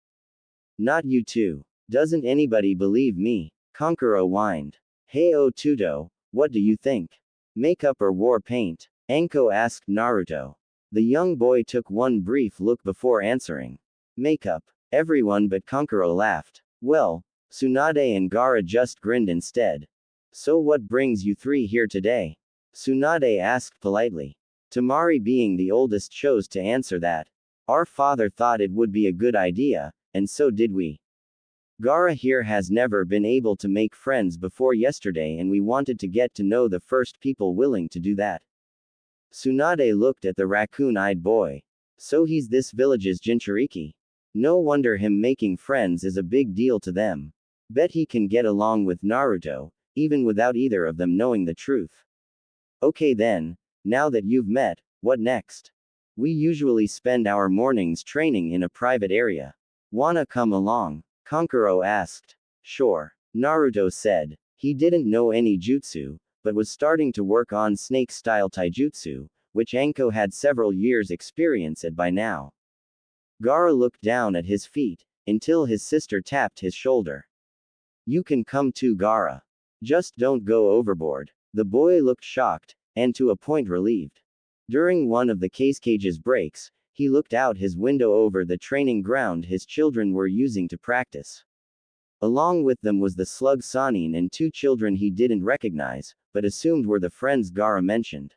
Not you too. Doesn't anybody believe me? Kankuro whined. Hey Tuto, what do you think? Makeup or war paint? Anko asked Naruto. The young boy took one brief look before answering. Makeup. Everyone but Kankuro laughed. Well, Tsunade and Gaara just grinned instead. So what brings you three here today? Tsunade asked politely. Tamari, being the oldest, chose to answer that. Our father thought it would be a good idea, and so did we. Gaara here has never been able to make friends before yesterday, and we wanted to get to know the first people willing to do that. Tsunade looked at the raccoon-eyed boy. So he's this village's Jinchuriki. No wonder him making friends is a big deal to them. Bet he can get along with Naruto, even without either of them knowing the truth. Okay then, now that you've met, what next? We usually spend our mornings training in a private area. Wanna come along? Kankuro asked. Sure, Naruto said. He didn't know any jutsu, but was starting to work on snake-style taijutsu, which Anko had several years' experience at by now. Gaara looked down at his feet, until his sister tapped his shoulder. You can come too, Gaara. Just don't go overboard. The boy looked shocked, and to a point relieved. During one of the cage's breaks, he looked out his window over the training ground his children were using to practice. Along with them was the slug Sanin and two children he didn't recognize, but assumed were the friends Gaara mentioned.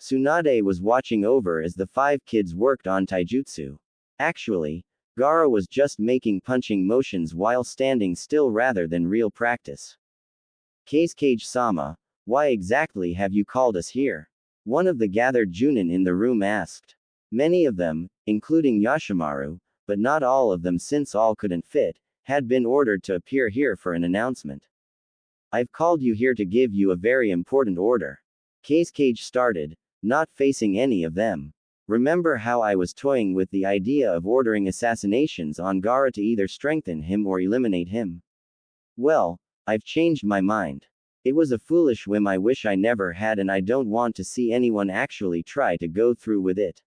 Tsunade was watching over as the 5 kids worked on taijutsu. Actually, Gaara was just making punching motions while standing still rather than real practice. Kage-sama, why exactly have you called us here? One of the gathered Junin in the room asked. Many of them, including Yoshimaru, but not all of them since all couldn't fit, had been ordered to appear here for an announcement. I've called you here to give you a very important order. Kage started, not facing any of them. Remember how I was toying with the idea of ordering assassinations on Gaara to either strengthen him or eliminate him? Well, I've changed my mind. It was a foolish whim I wish I never had, and I don't want to see anyone actually try to go through with it.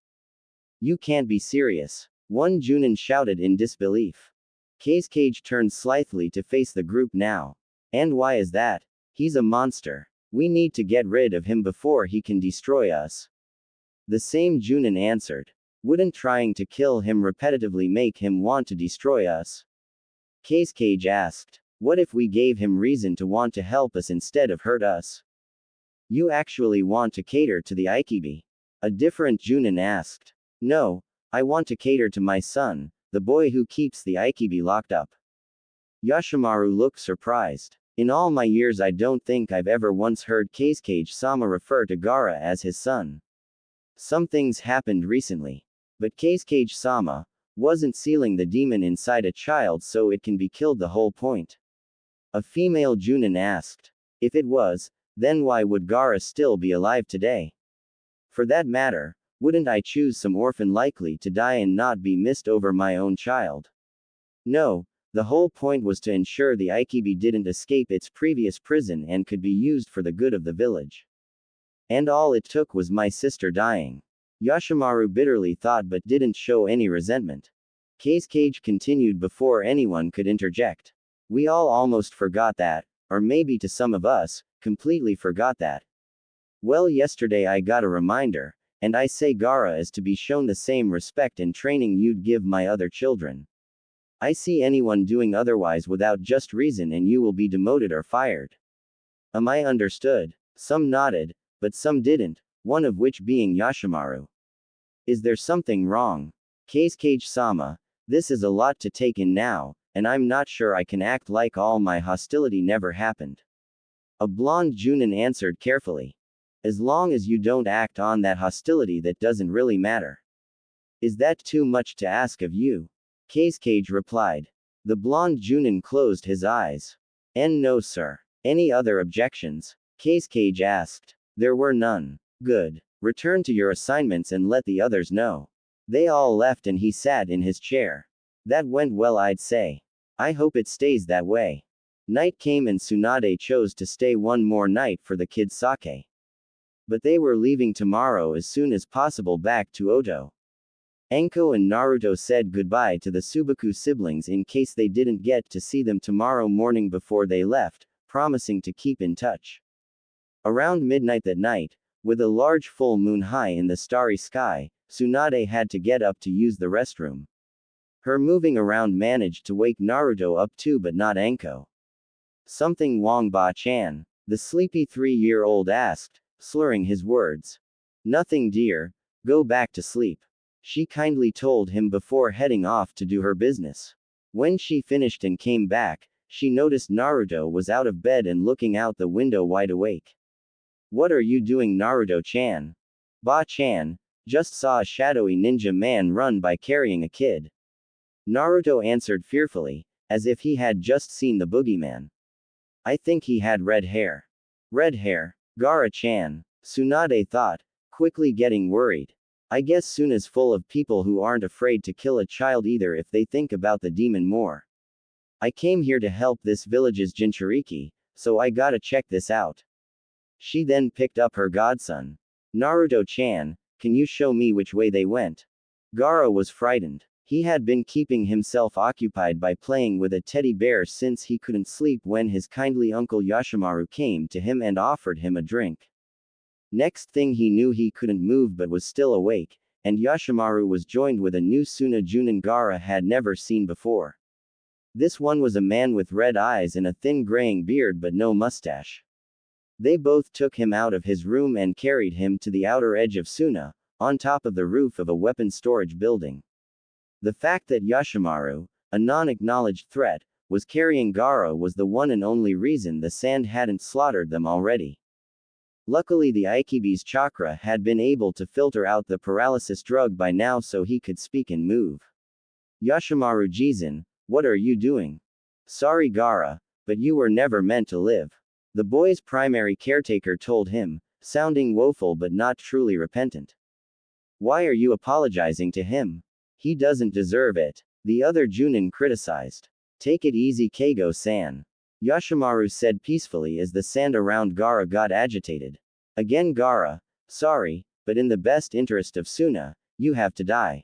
You can't be serious. One Junin shouted in disbelief. Kage turned slyly to face the group now. And why is that? He's a monster. We need to get rid of him before he can destroy us. The same Junin answered. Wouldn't trying to kill him repetitively make him want to destroy us? Kage asked. What if we gave him reason to want to help us instead of hurt us? You actually want to cater to the Aikibi? A different Junin asked. No, I want to cater to my son, the boy who keeps the Aikibi locked up. Yoshimaru looked surprised. In all my years I don't think I've ever once heard Kage-sama refer to Gaara as his son. Some things happened recently. But Kage-sama wasn't sealing the demon inside a child so it can be killed, the whole point. A female Junin asked. If it was, then why would Gaara still be alive today? For that matter, wouldn't I choose some orphan likely to die and not be missed over my own child? No, the whole point was to ensure the Aikibi didn't escape its previous prison and could be used for the good of the village. And all it took was my sister dying. Yoshimaru bitterly thought but didn't show any resentment. Kage continued before anyone could interject. We all almost forgot that, or maybe to some of us, completely forgot that. Well, yesterday I got a reminder, and I say Gaara is to be shown the same respect and training you'd give my other children. I see anyone doing otherwise without just reason and you will be demoted or fired. Am I understood? Some nodded, but some didn't, one of which being Yoshimaru. Is there something wrong? Kage-sama, this is a lot to take in now, and I'm not sure I can act like all my hostility never happened. A blonde Junin answered carefully. As long as you don't act on that hostility, that doesn't really matter. Is that too much to ask of you? Kage replied. The blonde Junin closed his eyes. No sir. Any other objections? Kage asked. There were none. Good. Return to your assignments and let the others know. They all left and he sat in his chair. That went well, I'd say. I hope it stays that way. Night came and Tsunade chose to stay one more night for the kids' sake. But they were leaving tomorrow as soon as possible back to Oto. Anko and Naruto said goodbye to the Subaku siblings in case they didn't get to see them tomorrow morning before they left, promising to keep in touch. Around midnight that night, with a large full moon high in the starry sky, Tsunade had to get up to use the restroom. Her moving around managed to wake Naruto up too, but not Anko. "Something wrong, Ba-chan?" the sleepy 3-year-old asked, slurring his words. "Nothing, dear. Go back to sleep," she kindly told him before heading off to do her business. When she finished and came back, she noticed Naruto was out of bed and looking out the window wide awake. "What are you doing, Naruto-chan?" "Ba-chan, just saw a shadowy ninja man run by carrying a kid," Naruto answered fearfully, as if he had just seen the boogeyman. "I think he had red hair." "Red hair? Gaara-chan," Tsunade thought, quickly getting worried. "I guess Suna's full of people who aren't afraid to kill a child either if they think about the demon more. I came here to help this village's Jinchuriki, so I gotta check this out." She then picked up her godson. "Naruto-chan, can you show me which way they went?" Gaara was frightened. He had been keeping himself occupied by playing with a teddy bear since he couldn't sleep when his kindly uncle Yoshimaru came to him and offered him a drink. Next thing he knew, he couldn't move but was still awake, and Yoshimaru was joined with a new Suna Junin Gaara had never seen before. This one was a man with red eyes and a thin graying beard but no mustache. They both took him out of his room and carried him to the outer edge of Suna, on top of the roof of a weapon storage building. The fact that Yoshimaru, a non-acknowledged threat, was carrying Gaara was the one and only reason the sand hadn't slaughtered them already. Luckily, the Aikibi's chakra had been able to filter out the paralysis drug by now so he could speak and move. "Yoshimaru Jizan, what are you doing?" "Sorry, Gaara, but you were never meant to live," the boy's primary caretaker told him, sounding woeful but not truly repentant. "Why are you apologizing to him? He doesn't deserve it," the other Junin criticized. "Take it easy, Keigo-san," Yoshimaru said peacefully as the sand around Gaara got agitated. "Again, Gaara, sorry, but in the best interest of Suna, you have to die."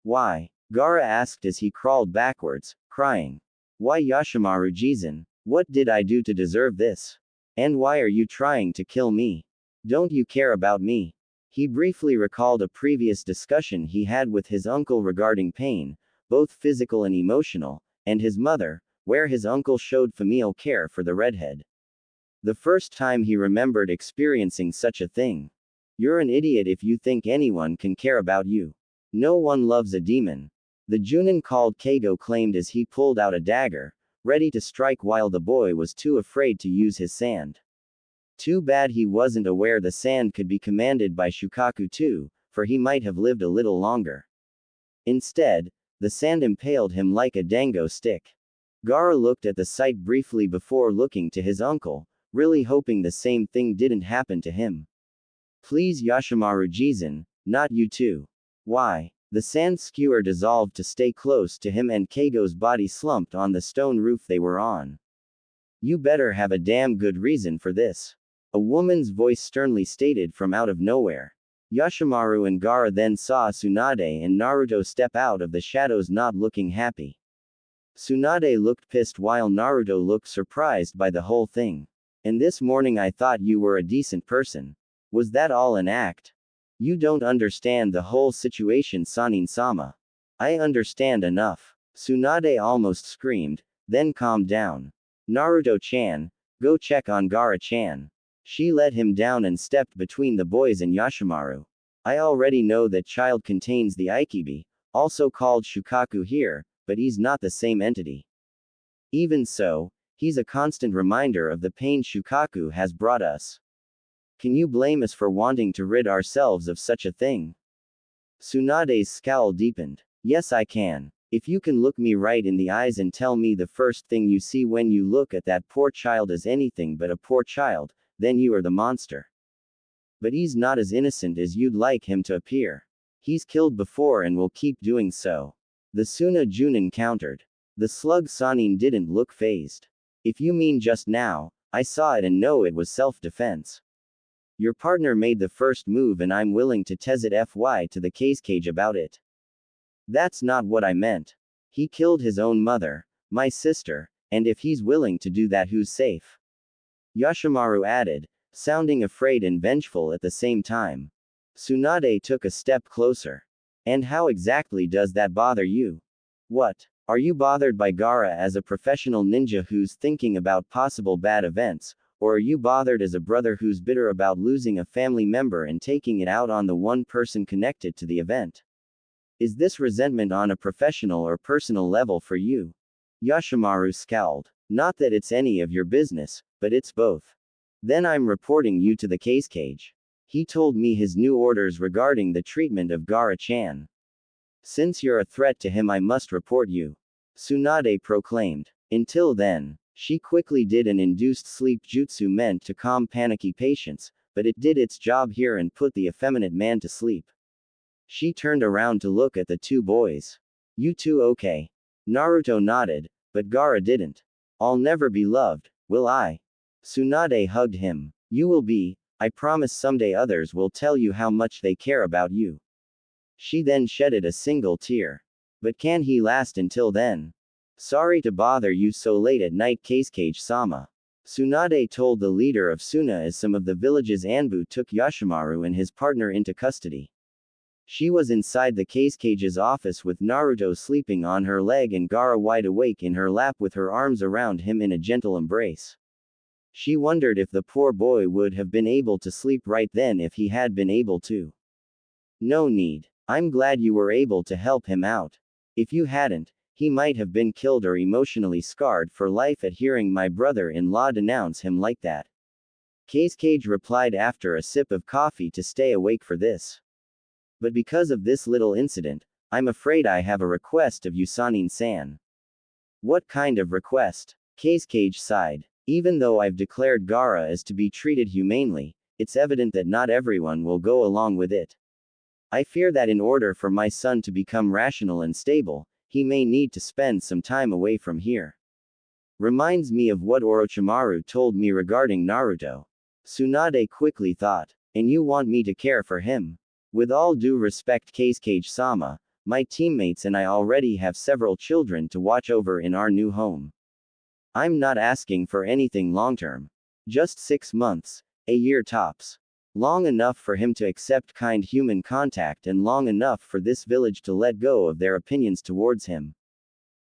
"Why?" Gaara asked as he crawled backwards, crying. "Why, Yoshimaru Jizan, what did I do to deserve this? And why are you trying to kill me? Don't you care about me?" He briefly recalled a previous discussion he had with his uncle regarding pain, both physical and emotional, and his mother, where his uncle showed familial care for the redhead. The first time he remembered experiencing such a thing. "You're an idiot if you think anyone can care about you. No one loves a demon," the Junin called Keigo claimed as he pulled out a dagger, ready to strike while the boy was too afraid to use his sand. Too bad he wasn't aware the sand could be commanded by Shukaku too, for he might have lived a little longer. Instead, the sand impaled him like a dango stick. Gaara looked at the sight briefly before looking to his uncle, really hoping the same thing didn't happen to him. "Please, Yoshimaru Jizan, not you too." "Why?" The sand skewer dissolved to stay close to him and Keigo's body slumped on the stone roof they were on. "You better have a damn good reason for this," a woman's voice sternly stated from out of nowhere. Yoshimaru and Gaara then saw Tsunade and Naruto step out of the shadows, not looking happy. Tsunade looked pissed while Naruto looked surprised by the whole thing. "And this morning I thought you were a decent person. Was that all an act? You don't understand the whole situation, Sanin-sama." "I understand enough," Tsunade almost screamed, then calmed down. "Naruto-chan, go check on Gaara-chan." She let him down and stepped between the boys and Yoshimaru. "I already know that child contains the Aikibi, also called Shukaku here, but he's not the same entity. Even so, he's a constant reminder of the pain Shukaku has brought us. Can you blame us for wanting to rid ourselves of such a thing?" Tsunade's scowl deepened. "Yes, I can. If you can look me right in the eyes and tell me the first thing you see when you look at that poor child is anything but a poor child, then you are the monster. But he's not as innocent as you'd like him to appear. He's killed before and will keep doing so," the Suna Junin countered. The slug Sanin didn't look fazed. "If you mean just now, I saw it and know it was self-defense. Your partner made the first move and I'm willing to testify to the cage about it. That's not what I meant. He killed his own mother, my sister, and if he's willing to do that, who's safe? Yoshimaru added, sounding afraid and vengeful at the same time. Tsunade took a step closer. And how exactly does that bother you? What? Are you bothered by Gaara as a professional ninja who's thinking about possible bad events, or are you bothered as a brother who's bitter about losing a family member and taking it out on the one person connected to the event? Is this resentment on a professional or personal level for you? Yoshimaru scowled. Not that it's any of your business, but it's both. Then I'm reporting you to the case cage. He told me his new orders regarding the treatment of Gaara-chan. Since you're a threat to him, I must report you. Tsunade proclaimed. Until then, she quickly did an induced sleep jutsu meant to calm panicky patients, but it did its job here and put the effeminate man to sleep. She turned around to look at the two boys. You two okay? Naruto nodded, but Gaara didn't. I'll never be loved, will I? Tsunade hugged him. You will be. I promise someday others will tell you how much they care about you. She then shedded a single tear. But can he last until then? Sorry to bother you so late at night, Casecage-sama. Tsunade told the leader of Suna as some of the village's Anbu took Yoshimaru and his partner into custody. She was inside the Casecage's office with Naruto sleeping on her leg and Gaara wide awake in her lap with her arms around him in a gentle embrace. She wondered if the poor boy would have been able to sleep right then if he had been able to. No need. I'm glad you were able to help him out. If you hadn't, he might have been killed or emotionally scarred for life at hearing my brother-in-law denounce him like that. Casecage replied after a sip of coffee to stay awake for this. But because of this little incident, I'm afraid I have a request of you, Sanin-san. What kind of request? Casecage sighed. Even though I've declared Gaara as to be treated humanely, it's evident that not everyone will go along with it. I fear that in order for my son to become rational and stable, he may need to spend some time away from here. Reminds me of what Orochimaru told me regarding Naruto. Tsunade quickly thought. And you want me to care for him? With all due respect, Casecage-sama, my teammates and I already have several children to watch over in our new home. I'm not asking for anything long-term. Just 6 months, a year tops. Long enough for him to accept kind human contact and long enough for this village to let go of their opinions towards him.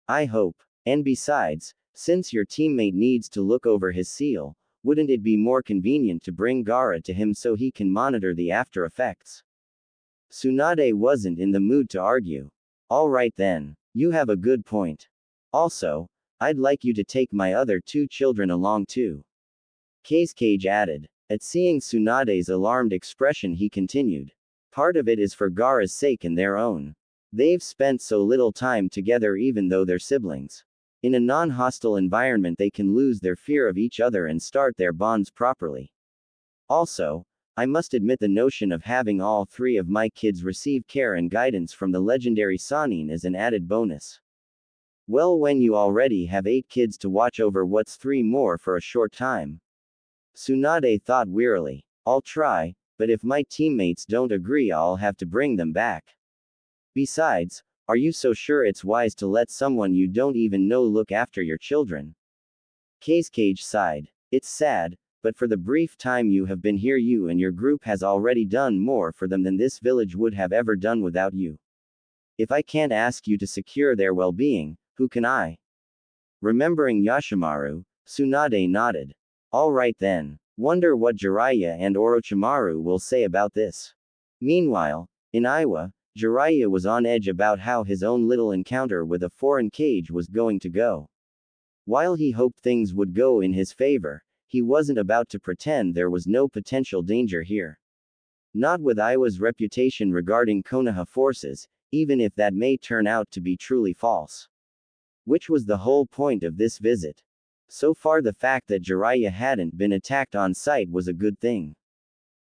I hope. And besides, since your teammate needs to look over his seal, wouldn't it be more convenient to bring Gaara to him so he can monitor the after effects? Tsunade wasn't in the mood to argue. All right then, you have a good point. Also, I'd like you to take my other 2 children along too. Casecage added. At seeing Tsunade's alarmed expression, he continued. Part of it is for Gaara's sake and their own. They've spent so little time together even though they're siblings. In a non-hostile environment they can lose their fear of each other and start their bonds properly. Also, I must admit the notion of having all 3 of my kids receive care and guidance from the legendary Sanin is an added bonus. Well, when you already have 8 kids to watch over, what's 3 more for a short time? Tsunade thought wearily. I'll try, but if my teammates don't agree, I'll have to bring them back. Besides, are you so sure it's wise to let someone you don't even know look after your children? Casecage sighed. It's sad, but for the brief time you have been here, you and your group has already done more for them than this village would have ever done without you. If I can't ask you to secure their well-being, who can I? Remembering Yoshimaru, Tsunade nodded. All right then. Wonder what Jiraiya and Orochimaru will say about this. Meanwhile, in Iwa, Jiraiya was on edge about how his own little encounter with a foreign cage was going to go. While he hoped things would go in his favor, he wasn't about to pretend there was no potential danger here. Not with Iwa's reputation regarding Konoha forces, even if that may turn out to be truly false. Which was the whole point of this visit. So far, the fact that Jiraiya hadn't been attacked on sight was a good thing.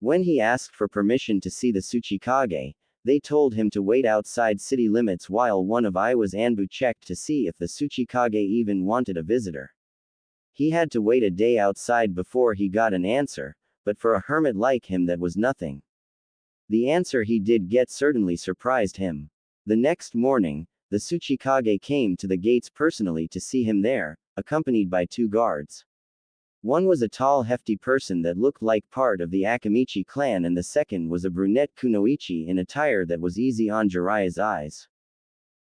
When he asked for permission to see the Tsuchikage, they told him to wait outside city limits while one of Iwa's Anbu checked to see if the Tsuchikage even wanted a visitor. He had to wait a day outside before he got an answer, but for a hermit like him that was nothing. The answer he did get certainly surprised him. The next morning, the Tsuchikage came to the gates personally to see him there, accompanied by 2 guards. One was a tall hefty person that looked like part of the Akamichi clan, and the second was a brunette kunoichi in attire that was easy on Jiraiya's eyes.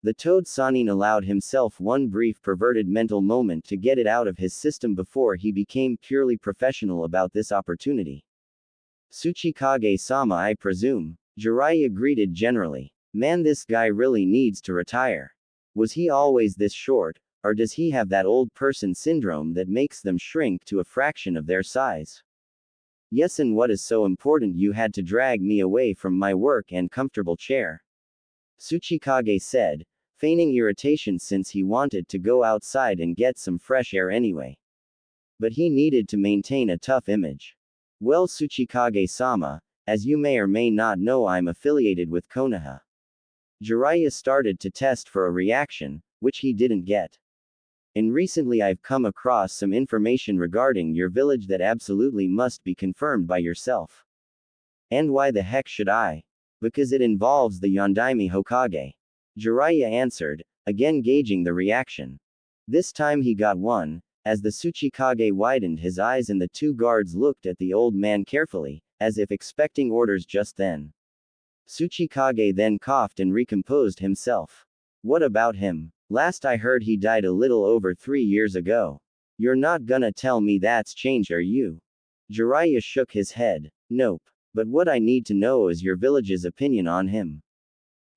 The Toad Sanin allowed himself one brief perverted mental moment to get it out of his system before he became purely professional about this opportunity. Tsuchikage-sama, I presume. Jiraiya greeted generally. Man, this guy really needs to retire. Was he always this short, or does he have that old person syndrome that makes them shrink to a fraction of their size? Yes, and what is so important you had to drag me away from my work and comfortable chair? Tsuchikage said, feigning irritation since he wanted to go outside and get some fresh air anyway. But he needed to maintain a tough image. Well, Tsuchikage-sama, as you may or may not know, I'm affiliated with Konoha. Jiraiya started to test for a reaction, which he didn't get. And recently I've come across some information regarding your village that absolutely must be confirmed by yourself. And why the heck should I? Because it involves the Yondaime Hokage. Jiraiya answered, again gauging the reaction. This time he got one, as the Tsuchikage widened his eyes and the two guards looked at the old man carefully, as if expecting orders just then. Tsuchikage then coughed and recomposed himself. What about him? Last I heard he died a little over 3 years ago. You're not gonna tell me that's changed, are you? Jiraiya shook his head. Nope. But what I need to know is your village's opinion on him.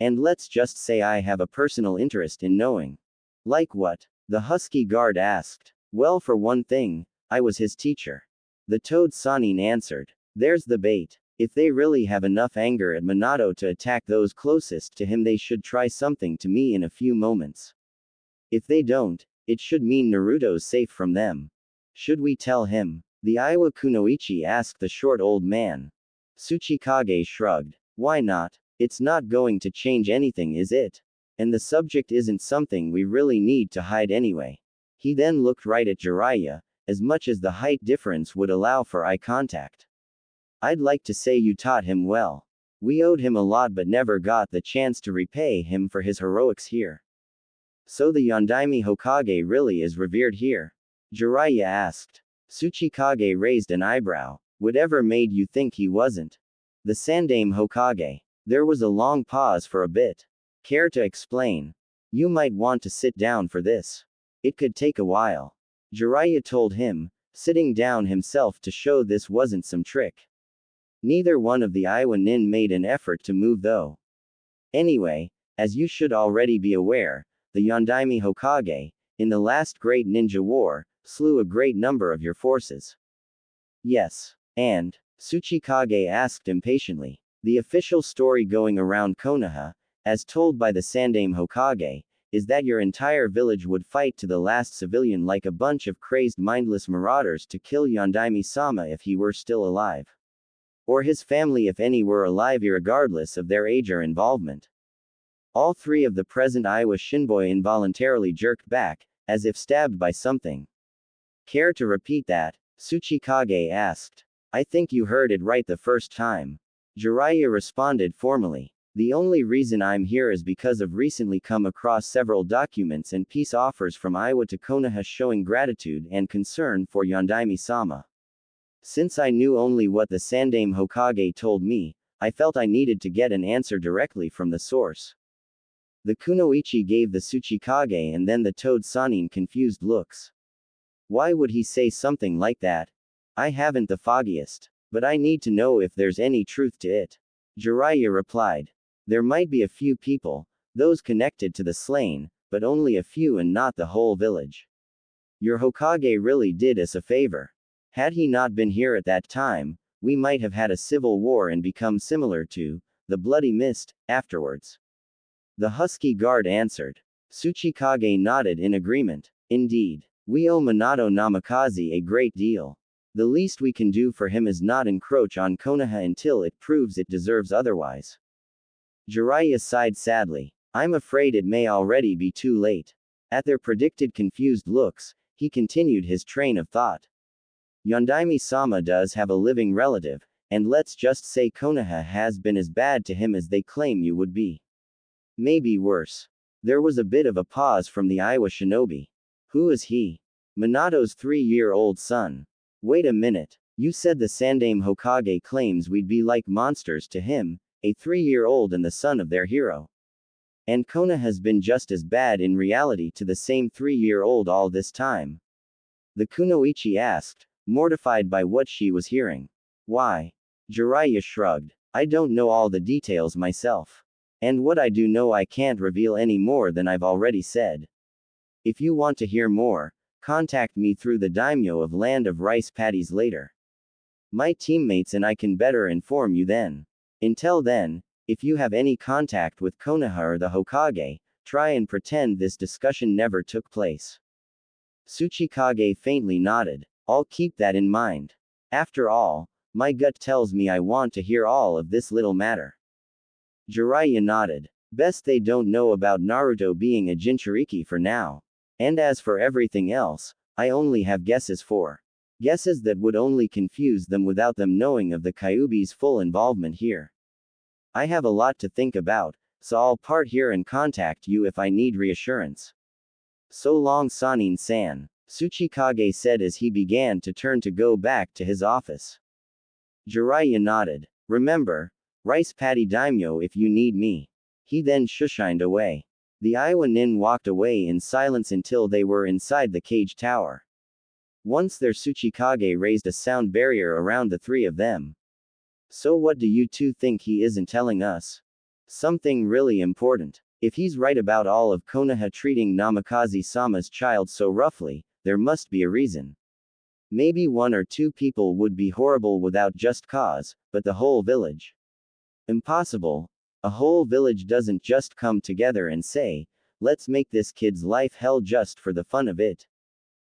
And let's just say I have a personal interest in knowing. Like what? The husky guard asked. Well, for one thing, I was his teacher. The Toad Sanin answered. There's the bait. If they really have enough anger at Minato to attack those closest to him, they should try something to me in a few moments. If they don't, it should mean Naruto's safe from them. Should we tell him? The Iowa Kunoichi asked the short old man. Tsuchikage shrugged. Why not? It's not going to change anything, is it? And the subject isn't something we really need to hide anyway. He then looked right at Jiraiya, as much as the height difference would allow for eye contact. I'd like to say you taught him well. We owed him a lot but never got the chance to repay him for his heroics here. So the Yondaime Hokage really is revered here? Jiraiya asked. Tsuchikage raised an eyebrow. Whatever made you think he wasn't? The Sandaime Hokage. There was a long pause for a bit. Care to explain? You might want to sit down for this. It could take a while. Jiraiya told him, sitting down himself to show this wasn't some trick. Neither one of the Iowa nin made an effort to move though. Anyway, as you should already be aware, the Yondaime Hokage, in the last great ninja war, slew a great number of your forces. Yes. And? Tsuchikage asked impatiently. The official story going around Konoha, as told by the Sandaime Hokage, is that your entire village would fight to the last civilian like a bunch of crazed mindless marauders to kill Yondaime-sama if he were still alive. Or his family if any were alive, irregardless of their age or involvement. All three of the present Iowa Shinboi involuntarily jerked back, as if stabbed by something. Care to repeat that? Tsuchikage asked. I think you heard it right the first time. Jiraiya responded formally. The only reason I'm here is because I've recently come across several documents and peace offers from Iowa to Konoha showing gratitude and concern for Yondaime-sama. Since I knew only what the Sandaime Hokage told me, I felt I needed to get an answer directly from the source. The Kunoichi gave the Tsuchikage and then the Toad Sanin confused looks. Why would he say something like that? I haven't the foggiest. But I need to know if there's any truth to it. Jiraiya replied. There might be a few people, those connected to the slain, but only a few and not the whole village. Your Hokage really did us a favor. Had he not been here at that time, we might have had a civil war and become similar to the Bloody Mist afterwards. The husky guard answered. Tsuchikage nodded in agreement. Indeed. We owe Minato Namikaze a great deal. The least we can do for him is not encroach on Konoha until it proves it deserves otherwise. Jiraiya sighed sadly. I'm afraid it may already be too late. At their predicted confused looks, he continued his train of thought. Yondaime-sama does have a living relative, and let's just say Konoha has been as bad to him as they claim you would be. Maybe worse. There was a bit of a pause from the Iowa shinobi. Who is he? Minato's 3-year-old son. Wait a minute. You said the Sandaime Hokage claims we'd be like monsters to him, a 3-year-old and the son of their hero. And Konoha has been just as bad in reality to the same 3-year-old all this time. The kunoichi asked, mortified by what she was hearing. Why? Jiraiya shrugged. I don't know all the details myself. And what I do know I can't reveal any more than I've already said. If you want to hear more, contact me through the daimyo of Land of Rice Paddies later. My teammates and I can better inform you then. Until then, if you have any contact with Konoha or the Hokage, try and pretend this discussion never took place. Tsuchikage faintly nodded. I'll keep that in mind. After all, my gut tells me I want to hear all of this little matter. Jiraiya nodded. Best they don't know about Naruto being a Jinchuriki for now. And as for everything else, I only have guesses for. Guesses that would only confuse them without them knowing of the Kyuubi's full involvement here. I have a lot to think about, so I'll part here and contact you if I need reassurance. So long Sanin-san, Tsuchikage said as he began to turn to go back to his office. Jiraiya nodded. Remember, Rice Paddy Daimyo if you need me. He then shushined away. The Iowa Nin walked away in silence until they were inside the cage tower. Once there Tsuchikage raised a sound barrier around the three of them. So what do you two think he isn't telling us? Something really important. If he's right about all of Konoha treating Namikaze-sama's child so roughly, there must be a reason. Maybe 1 or 2 people would be horrible without just cause, but the whole village. Impossible. A whole village doesn't just come together and say, let's make this kid's life hell just for the fun of it.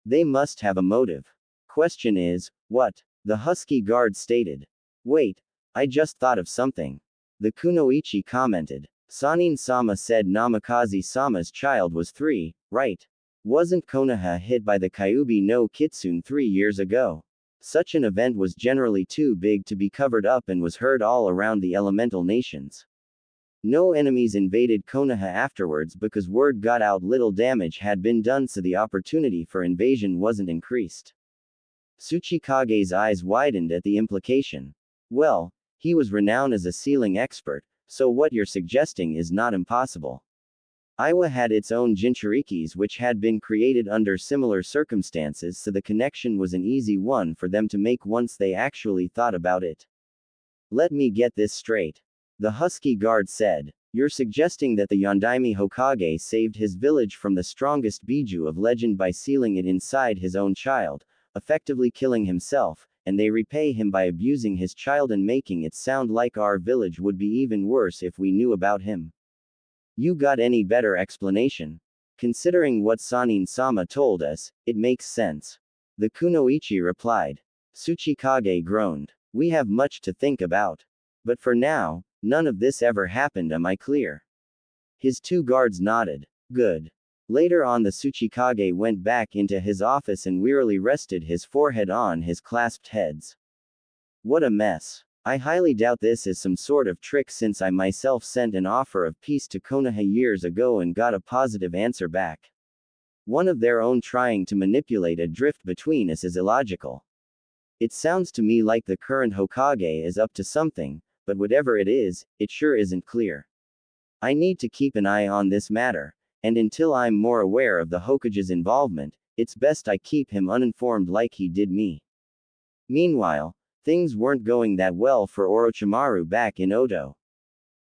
They must have a motive. Question is, what? The husky guard stated. Wait, I just thought of something. The kunoichi commented. Sanin-sama said Namikaze-sama's child was 3, right? Wasn't Konoha hit by the Kyuubi no Kitsune 3 years ago? Such an event was generally too big to be covered up and was heard all around the elemental nations. No enemies invaded Konoha afterwards because word got out little damage had been done, so the opportunity for invasion wasn't increased. Tsuchikage's eyes widened at the implication. Well, he was renowned as a sealing expert, so what you're suggesting is not impossible. Iowa had its own Jinchurikis which had been created under similar circumstances, so the connection was an easy one for them to make once they actually thought about it. Let me get this straight. The husky guard said. You're suggesting that the Yondaime Hokage saved his village from the strongest Biju of legend by sealing it inside his own child, effectively killing himself, and they repay him by abusing his child and making it sound like our village would be even worse if we knew about him. You got any better explanation? Considering what Sanin-sama told us, it makes sense. The kunoichi replied. Tsuchikage groaned. We have much to think about. But for now, none of this ever happened, am I clear? His 2 guards nodded. Good. Later on the Tsuchikage went back into his office and wearily rested his forehead on his clasped heads. What a mess. I highly doubt this is some sort of trick, since I myself sent an offer of peace to Konoha years ago and got a positive answer back. One of their own trying to manipulate a drift between us is illogical. It sounds to me like the current Hokage is up to something, but whatever it is, it sure isn't clear. I need to keep an eye on this matter, and until I'm more aware of the Hokage's involvement, it's best I keep him uninformed like he did me. Meanwhile, things weren't going that well for Orochimaru back in Oto.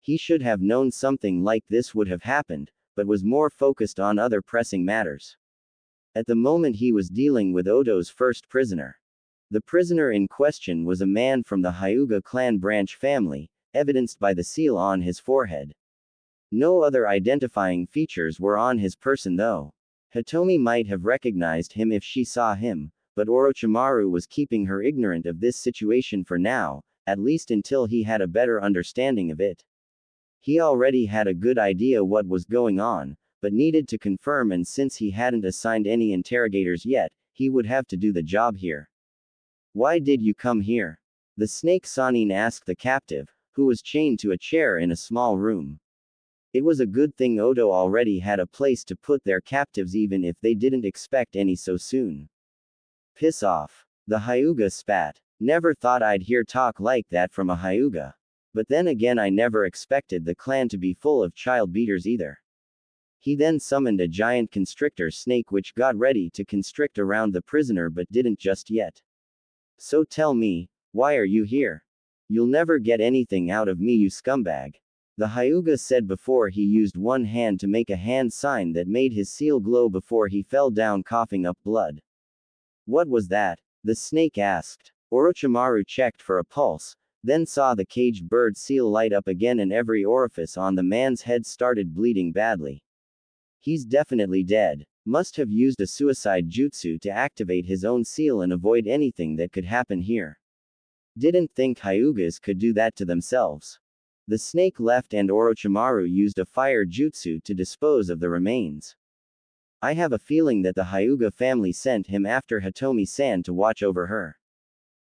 He should have known something like this would have happened, but was more focused on other pressing matters. At the moment he was dealing with Oto's first prisoner. The prisoner in question was a man from the Hyuga clan branch family, evidenced by the seal on his forehead. No other identifying features were on his person though. Hitomi might have recognized him if she saw him, but Orochimaru was keeping her ignorant of this situation for now, at least until he had a better understanding of it. He already had a good idea what was going on, but needed to confirm, and since he hadn't assigned any interrogators yet, he would have to do the job here. Why did you come here? The snake Sanin asked the captive, who was chained to a chair in a small room. It was a good thing Oto already had a place to put their captives even if they didn't expect any so soon. Piss off. The Hyuga spat. Never thought I'd hear talk like that from a Hyuga. But then again, I never expected the clan to be full of child beaters either. He then summoned a giant constrictor snake which got ready to constrict around the prisoner but didn't just yet. So tell me, why are you here? You'll never get anything out of me, you scumbag. The Hyuga said before he used one hand to make a hand sign that made his seal glow before he fell down coughing up blood. What was that? The snake asked. Orochimaru checked for a pulse, then saw the caged bird seal light up again and every orifice on the man's head started bleeding badly. He's definitely dead. Must have used a suicide jutsu to activate his own seal and avoid anything that could happen here. Didn't think Hyugas could do that to themselves. The snake left and Orochimaru used a fire jutsu to dispose of the remains. I have a feeling that the Hyuga family sent him after Hitomi-san to watch over her.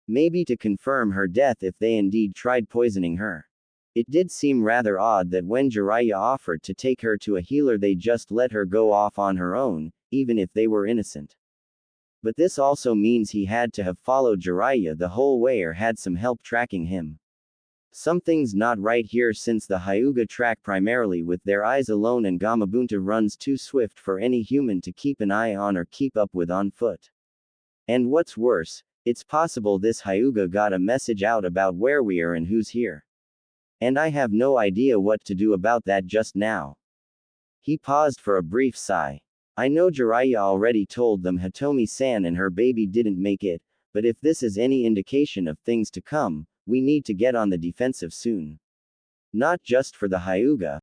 Maybe to confirm her death if they indeed tried poisoning her. It did seem rather odd that when Jiraiya offered to take her to a healer they just let her go off on her own, even if they were innocent. But this also means he had to have followed Jiraiya the whole way or had some help tracking him. Something's not right here since the Hyuga track primarily with their eyes alone and Gamabunta runs too swift for any human to keep an eye on or keep up with on foot. And what's worse, it's possible this Hyuga got a message out about where we are and who's here. And I have no idea what to do about that just now. He paused for a brief sigh. I know Jiraiya already told them Hitomi-san and her baby didn't make it, but if this is any indication of things to come, we need to get on the defensive soon. Not just for the Hyuga,